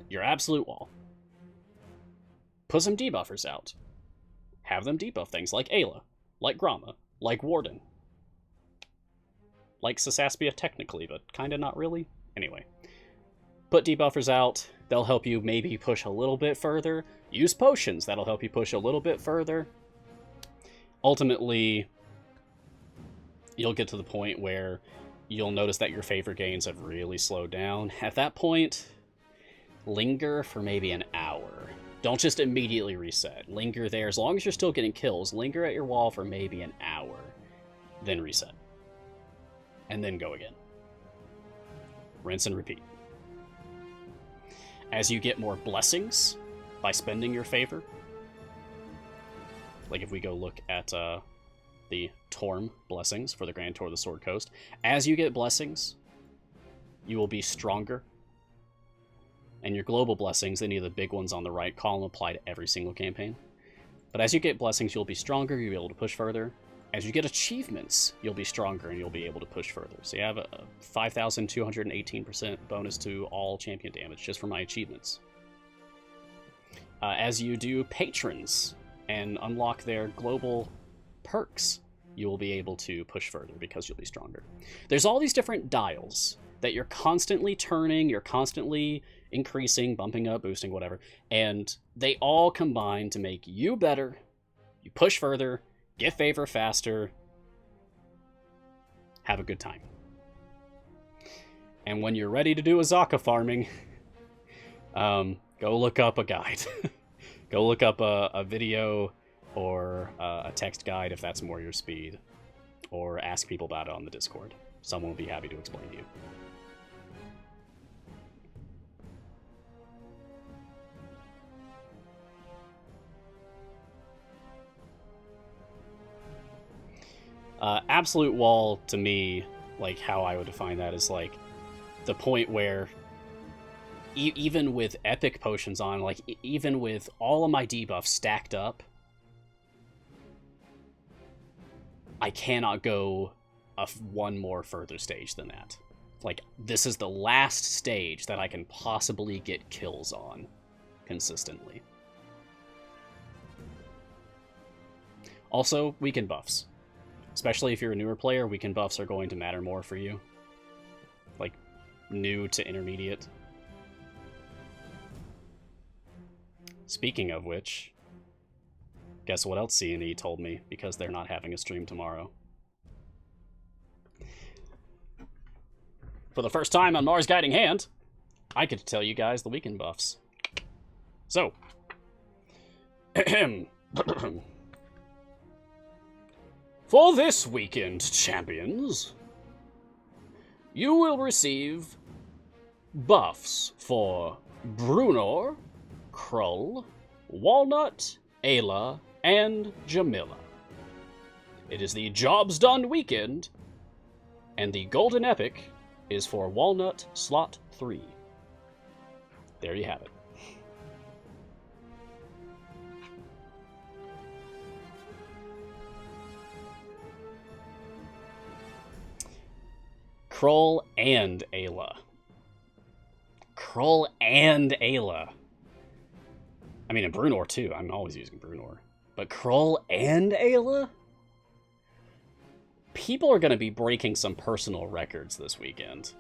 Your absolute wall. Put some debuffers out. Have them debuff things like Ayla, like Grama, like Warden. Like Saskia technically, but kinda not really. Anyway. Put debuffers out. They'll help you maybe push a little bit further. Use potions. That'll help you push a little bit further. Ultimately, you'll get to the point where you'll notice that your favor gains have really slowed down. At that point, linger for maybe an hour. Don't just immediately reset. Linger there. As long as you're still getting kills, linger at your wall for maybe an hour. Then reset. And then go again. Rinse and repeat. As you get more blessings by spending your favor, like if we go look at the Torm blessings for the Grand Tour of the Sword Coast, as you get blessings, you will be stronger. And your global blessings, any of the big ones on the right column, apply to every single campaign. But as you get blessings, you'll be stronger, you'll be able to push further. As you get achievements, you'll be stronger and you'll be able to push further. So you have a 5,218% bonus to all champion damage just for my achievements. As you do patrons and unlock their global perks, you will be able to push further because you'll be stronger. There's all these different dials that you're constantly turning, you're constantly increasing, bumping up, boosting, whatever, and they all combine to make you better, you push further, get favor faster, have a good time. And when you're ready to do Azshara farming, go look up a guide. Go look up a video or a text guide if that's more your speed, or ask people about it on the Discord. Someone will be happy to explain to you. Absolute wall, to me, like, how I would define that is, like, the point where even with epic potions on, like, even with all of my debuffs stacked up, I cannot go one more further stage than that. Like, this is the last stage that I can possibly get kills on consistently. Also, weekend buffs. Especially if you're a newer player, weekend buffs are going to matter more for you. Like, new to intermediate. Speaking of which, guess what else C&E told me, because they're not having a stream tomorrow. For the first time on Mars Guiding Hand, I get to tell you guys the weekend buffs. So, for this weekend, champions, you will receive buffs for Brunor, Krull, Walnut, Ayla, and Jamila. It is the Jobs Done weekend, and the Golden Epic is for Walnut Slot 3. There you have it. Krull and Ayla. Krull and Ayla. I mean, and Brunor too. I'm always using Brunor. But Krull and Ayla? People are going to be breaking some personal records this weekend.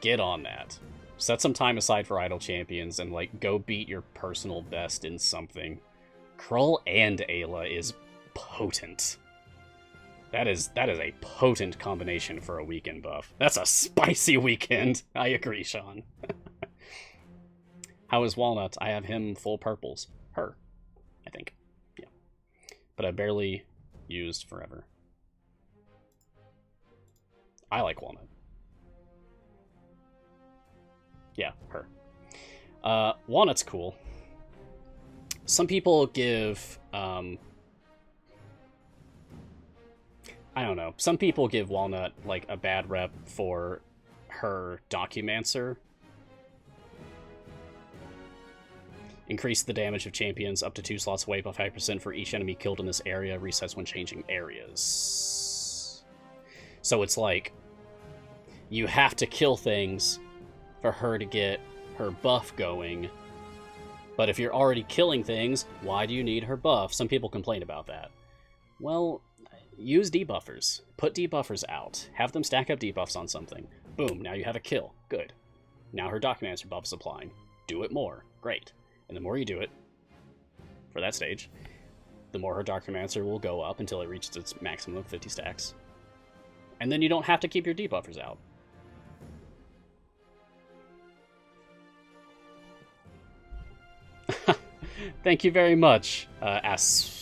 Get on that. Set some time aside for Idle Champions and, like, go beat your personal best in something. Krull and Ayla is potent. That is a potent combination for a weekend buff. That's a spicy weekend. I agree, Sean. How is Walnut? I have him full purples. Her, I think. Yeah. But I barely used forever. I like Walnut. Yeah, her. Walnut's cool. Some people give, I don't know. Some people give Walnut, like, a bad rep for her Documancer. Increase the damage of champions up to 2 slots away by 5% for each enemy killed in this area. Resets when changing areas. So it's like, you have to kill things for her to get her buff going. But if you're already killing things, why do you need her buff? Some people complain about that. Well, use debuffers. Put debuffers out. Have them stack up debuffs on something. Boom, now you have a kill. Good. Now her Documancer buff is applying. Do it more. Great. And the more you do it, for that stage, the more her Documancer will go up until it reaches its maximum of 50 stacks. And then you don't have to keep your debuffers out. Thank you very much, As.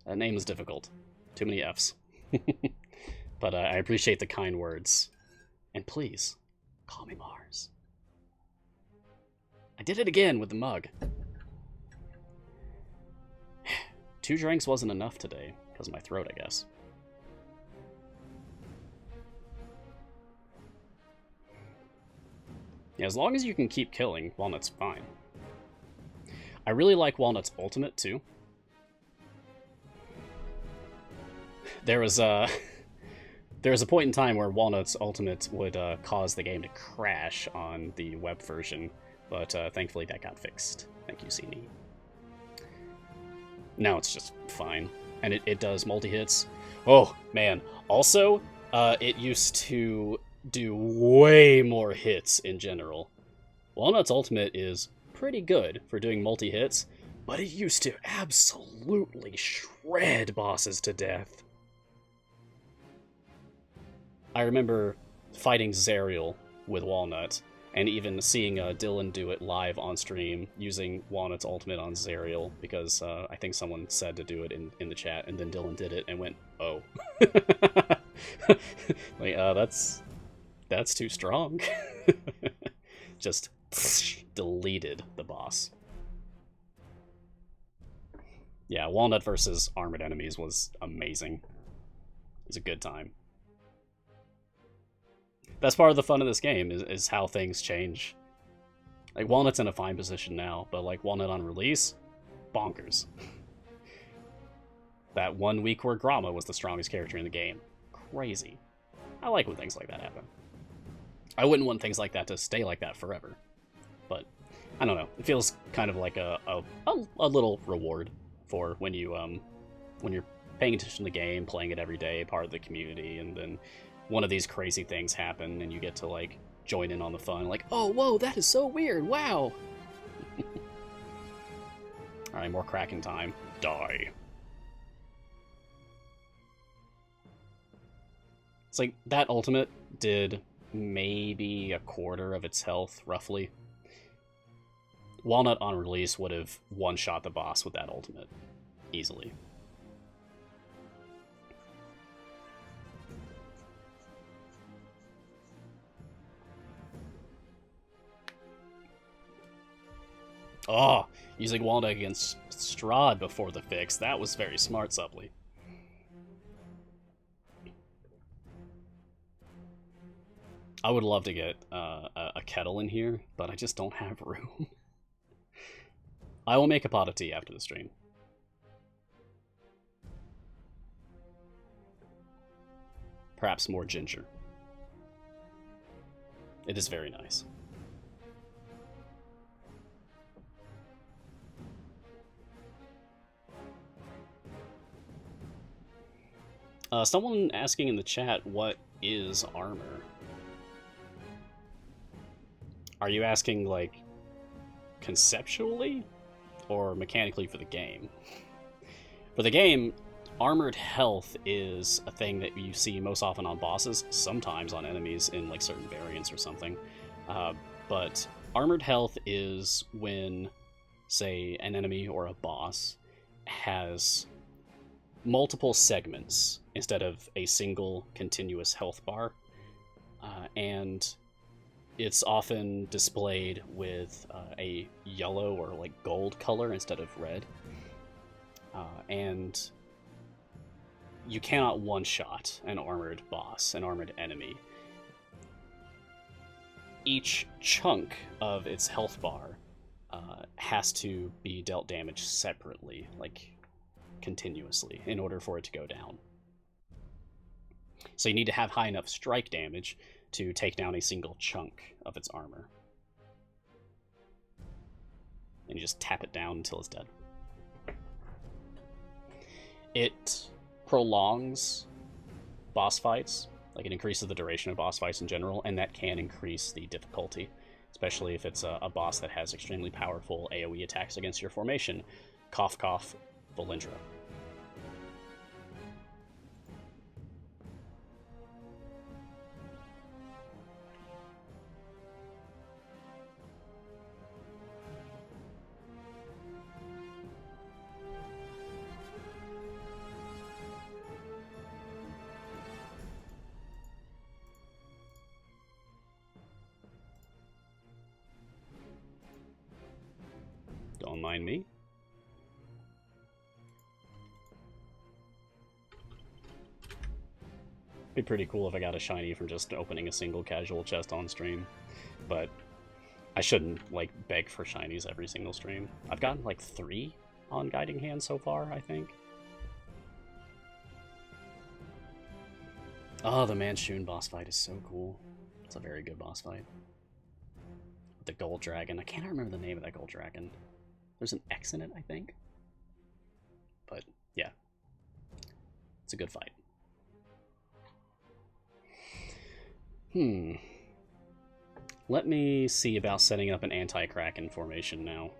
That name is difficult. Too many F's. But I appreciate the kind words. And please, call me Mars. I did it again with the mug. 2 drinks wasn't enough today, because of my throat, I guess. Yeah, as long as you can keep killing, Walnut's fine. I really like Walnut's ultimate, too. There was a point in time where Walnut's ultimate would cause the game to crash on the web version, but thankfully that got fixed. Thank you, Cini. Now it's just fine, and it does multi-hits. Oh, man. Also, it used to do way more hits in general. Walnut's ultimate is pretty good for doing multi-hits, but it used to absolutely shred bosses to death. I remember fighting Zerial with Walnut, and even seeing Dylan do it live on stream using Walnut's ultimate on Zerial, because I think someone said to do it in the chat, and then Dylan did it and went, oh. Like, that's too strong. Just deleted the boss. Yeah, Walnut versus armored enemies was amazing. It was a good time. That's part of the fun of this game, is how things change. Like, Walnut's in a fine position now, but like Walnut on release, bonkers. That 1 week where Gromma was the strongest character in the game. Crazy. I like when things like that happen. I wouldn't want things like that to stay like that forever. But, I don't know. It feels kind of like a little reward for when you're paying attention to the game, playing it every day, part of the community, and then one of these crazy things happen, and you get to, like, join in on the fun. Like, oh, whoa, that is so weird, wow! Alright, more Kraken time. Die. It's like, that ultimate did maybe a quarter of its health, roughly. Walnut on release would have one-shot the boss with that ultimate. Easily. Oh, using Walnut against Strahd before the fix. That was very smart, Supply. I would love to get a kettle in here, but I just don't have room. I will make a pot of tea after the stream. Perhaps more ginger. It is very nice. Someone asking in the chat, what is armor? Are you asking, like, conceptually? Or mechanically for the game? For the game, armored health is a thing that you see most often on bosses, sometimes on enemies in like certain variants or something. But armored health is when, say, an enemy or a boss has multiple segments instead of a single continuous health bar. And it's often displayed with a yellow or like gold color instead of red. And you cannot one-shot an armored boss, an armored enemy. Each chunk of its health bar has to be dealt damage separately, like continuously, in order for it to go down. So you need to have high enough strike damage to take down a single chunk of its armor. And you just tap it down until it's dead. It prolongs boss fights, like it increases the duration of boss fights in general, and that can increase the difficulty, especially if it's a boss that has extremely powerful AoE attacks against your formation. Cough, cough, Valindra. Don't mind me. Be pretty cool if I got a shiny from just opening a single casual chest on stream, but I shouldn't like beg for shinies every single stream. I've gotten like 3 on Guiding Hand so far, I think. Oh, the Manchun boss fight is so cool. It's a very good boss fight. The gold dragon. I can't remember the name of that gold dragon. There's an X in it, I think. But, yeah. It's a good fight. Let me see about setting up an anti-Kraken formation now.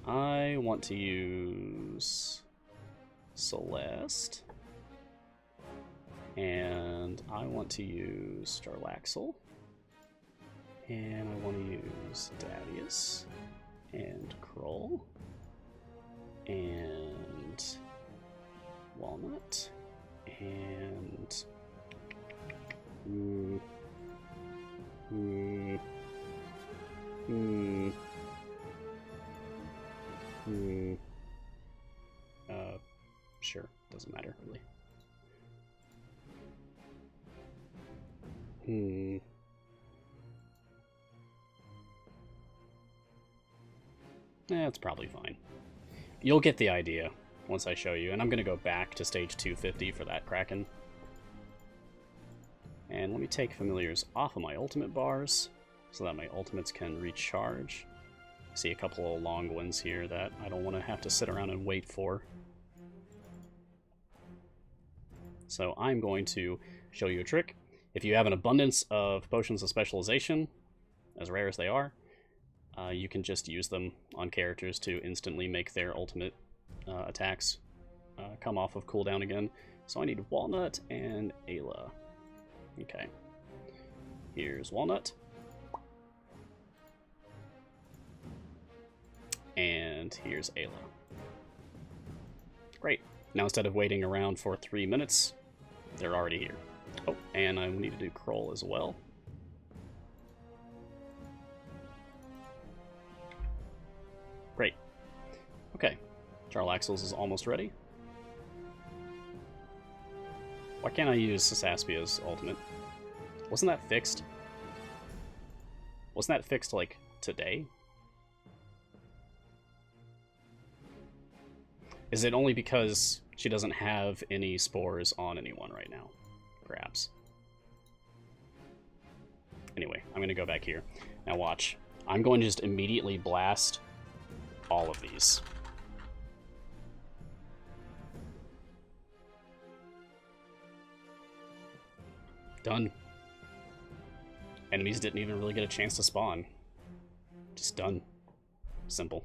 I want to use Celeste. And I want to use Starlaxle. And I want to use Darius. And Kroll. And Walnut. And... Sure, doesn't matter really. It's probably fine. You'll get the idea once I show you, and I'm gonna go back to stage 250 for that Kraken. And let me take familiars off of my ultimate bars so that my ultimates can recharge. I see a couple of long ones here that I don't want to have to sit around and wait for. So I'm going to show you a trick. If you have an abundance of potions of specialization, as rare as they are, you can just use them on characters to instantly make their ultimate attacks come off of cooldown again. So I need Walnut and Ayla. Okay. Here's Walnut. And here's Ayla. Great. Now instead of waiting around for 3 minutes, they're already here. Oh, and I need to do Kroll as well. Great. Okay. Jarlaxle's is almost ready. Why can't I use Saspia's ultimate? Wasn't that fixed? Wasn't that fixed, like, today? Is it only because she doesn't have any spores on anyone right now? Perhaps. Anyway, I'm going to go back here. Now watch. I'm going to just immediately blast all of these. Done. Enemies didn't even really get a chance to spawn. Just done. Simple.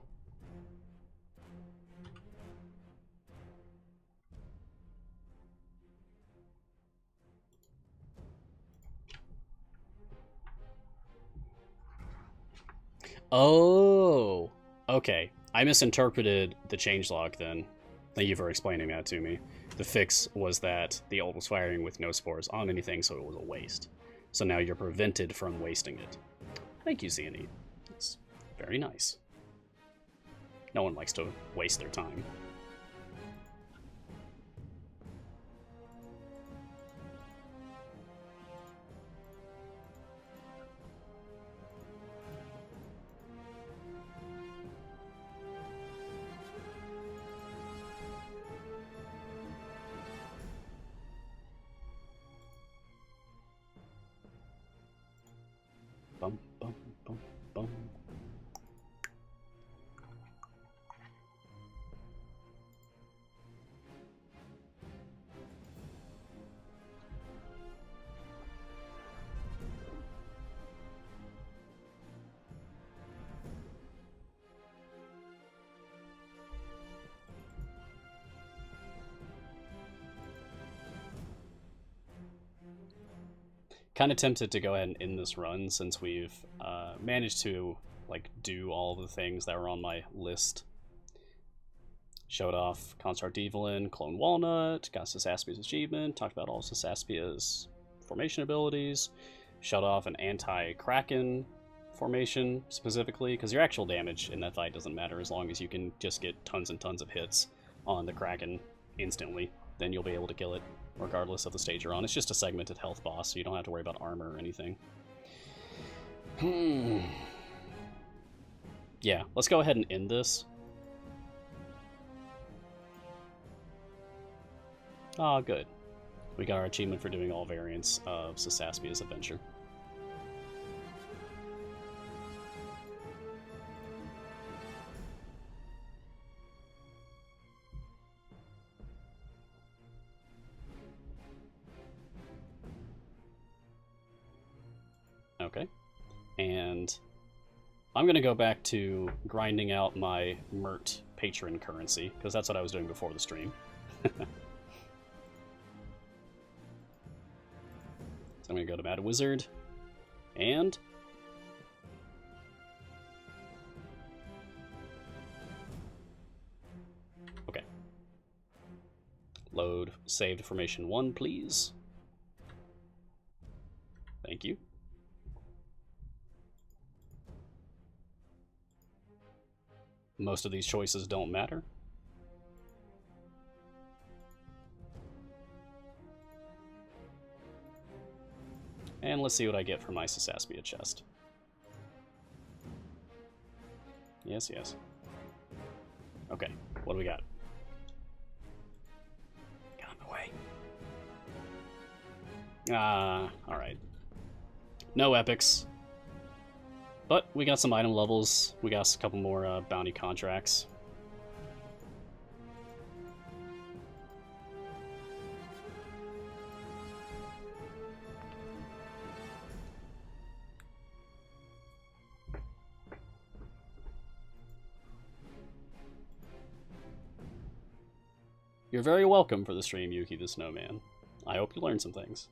Oh, okay. I misinterpreted the changelog then. Thank you for explaining that to me. The fix was that the ult was firing with no spores on anything, so it was a waste. So now you're prevented from wasting it. Thank you, Xeonete. That's very nice. No one likes to waste their time. Bum, bum, bum, bum. Kind of tempted to go ahead and end this run since we've managed to like do all the things that were on my list. Showed off Construct Evelyn, Clone Walnut, got Sasaspia's achievement, talked about all Sasaspia's formation abilities, showed off an anti-Kraken formation specifically, because your actual damage in that fight doesn't matter as long as you can just get tons and tons of hits on the Kraken instantly. Then you'll be able to kill it regardless of the stage you're on. It's just a segmented health boss, so you don't have to worry about armor or anything. Yeah, let's go ahead and end this. Oh, good. We got our achievement for doing all variants of Sasaspia's adventure. Okay. And I'm going to go back to grinding out my Mert patron currency, because that's what I was doing before the stream. So I'm going to go to Mad Wizard, and okay. Load saved formation 1, please. Thank you. Most of these choices don't matter. And let's see what I get for my Sasaspia chest. Yes, yes. Okay, what do we got? Get out of the way. Alright. No epics. But we got some item levels. We got a couple more bounty contracts. You're very welcome for the stream, Yuki the Snowman. I hope you learned some things.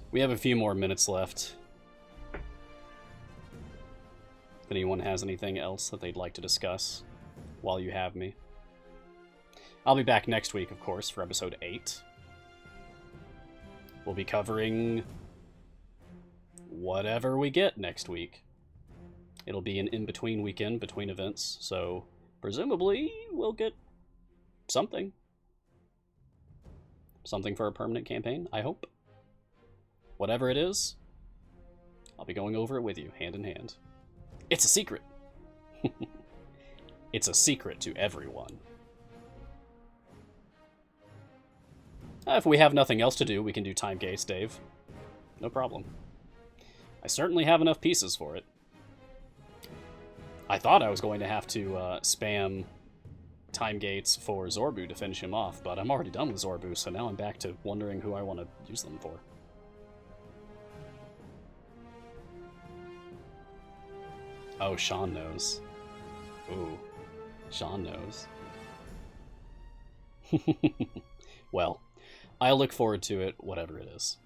We have a few more minutes left. If anyone has anything else that they'd like to discuss while you have me. I'll be back next week, of course, for episode 8. We'll be covering whatever we get next week. It'll be an in-between weekend between events, so presumably we'll get something. Something for a permanent campaign, I hope. Whatever it is, I'll be going over it with you, hand in hand. It's a secret! It's a secret to everyone. If we have nothing else to do, we can do time gates, Dave. No problem. I certainly have enough pieces for it. I thought I was going to have to spam time gates for Zorbu to finish him off, but I'm already done with Zorbu, so now I'm back to wondering who I want to use them for. Oh, Sean knows. Ooh, Sean knows. Well, I look forward to it, whatever it is.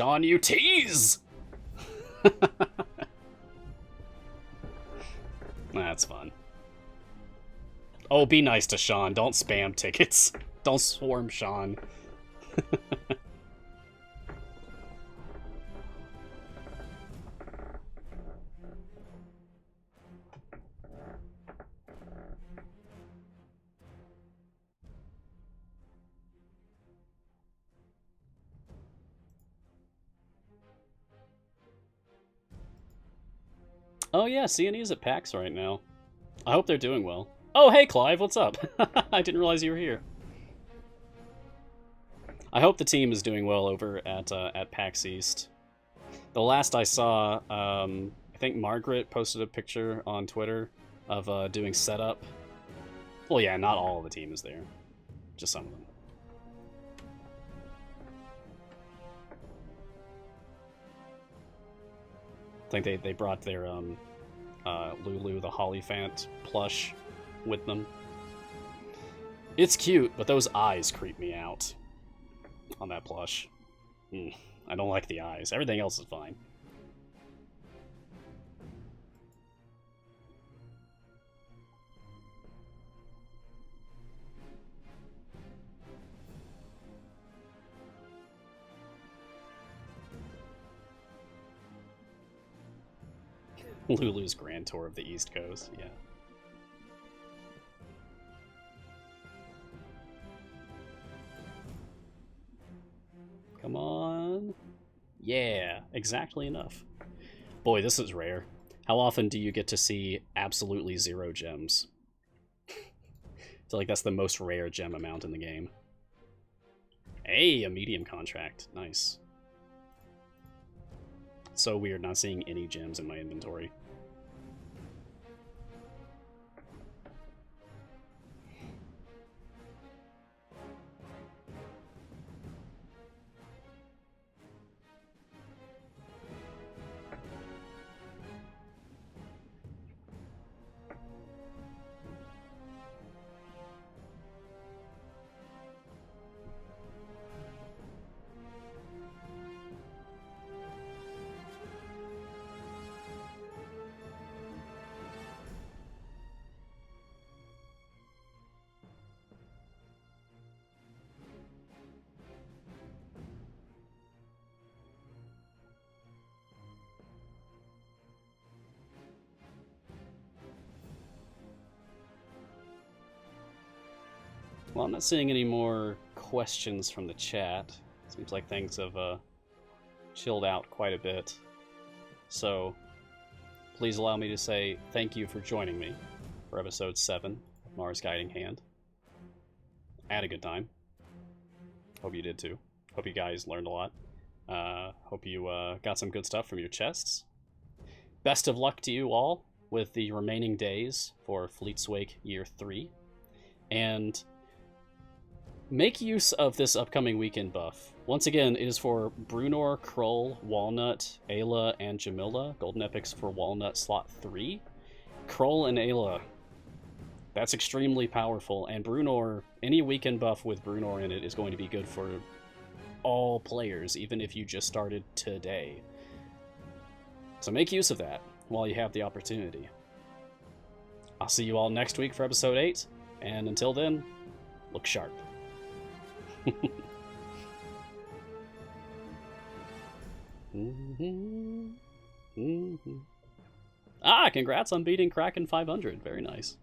Sean, you tease! That's fun. Oh, be nice to Sean. Don't spam tickets. Don't swarm Sean. Oh yeah, C&E's at PAX right now. I hope they're doing well. Oh hey Clive, what's up? I didn't realize you were here. I hope the team is doing well over at PAX East. The last I saw, I think Margaret posted a picture on Twitter of doing setup. Well, yeah, not all of the team is there, just some of them. I think they brought their Lulu the Hollyphant plush with them. It's cute, but those eyes creep me out on that plush. I don't like the eyes. Everything else is fine. Lulu's Grand Tour of the East Coast, yeah. Come on. Yeah, exactly enough. Boy, this is rare. How often do you get to see absolutely 0 gems? I feel like that's the most rare gem amount in the game. Hey, a medium contract. Nice. So weird not seeing any gems in my inventory. Well, I'm not seeing any more questions from the chat. Seems like things have chilled out quite a bit. So, please allow me to say thank you for joining me for episode 7 of Mars Guiding Hand. I had a good time. Hope you did too. Hope you guys learned a lot. Hope you got some good stuff from your chests. Best of luck to you all with the remaining days for Fleet's Wake Year 3. And make use of this upcoming weekend buff. Once again, it is for Brunor, Kroll, Walnut, Ayla, and Jamila. Golden Epics for Walnut slot 3. Kroll and Ayla. That's extremely powerful. And Brunor, any weekend buff with Brunor in it is going to be good for all players, even if you just started today. So make use of that while you have the opportunity. I'll see you all next week for episode 8. And until then, look sharp. Ah, congrats on beating Kraken 500. Very nice.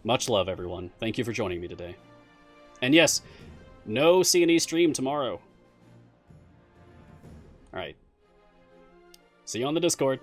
Much love, everyone. Thank you for joining me today. And yes, no C&E stream tomorrow. All right. See you on the Discord.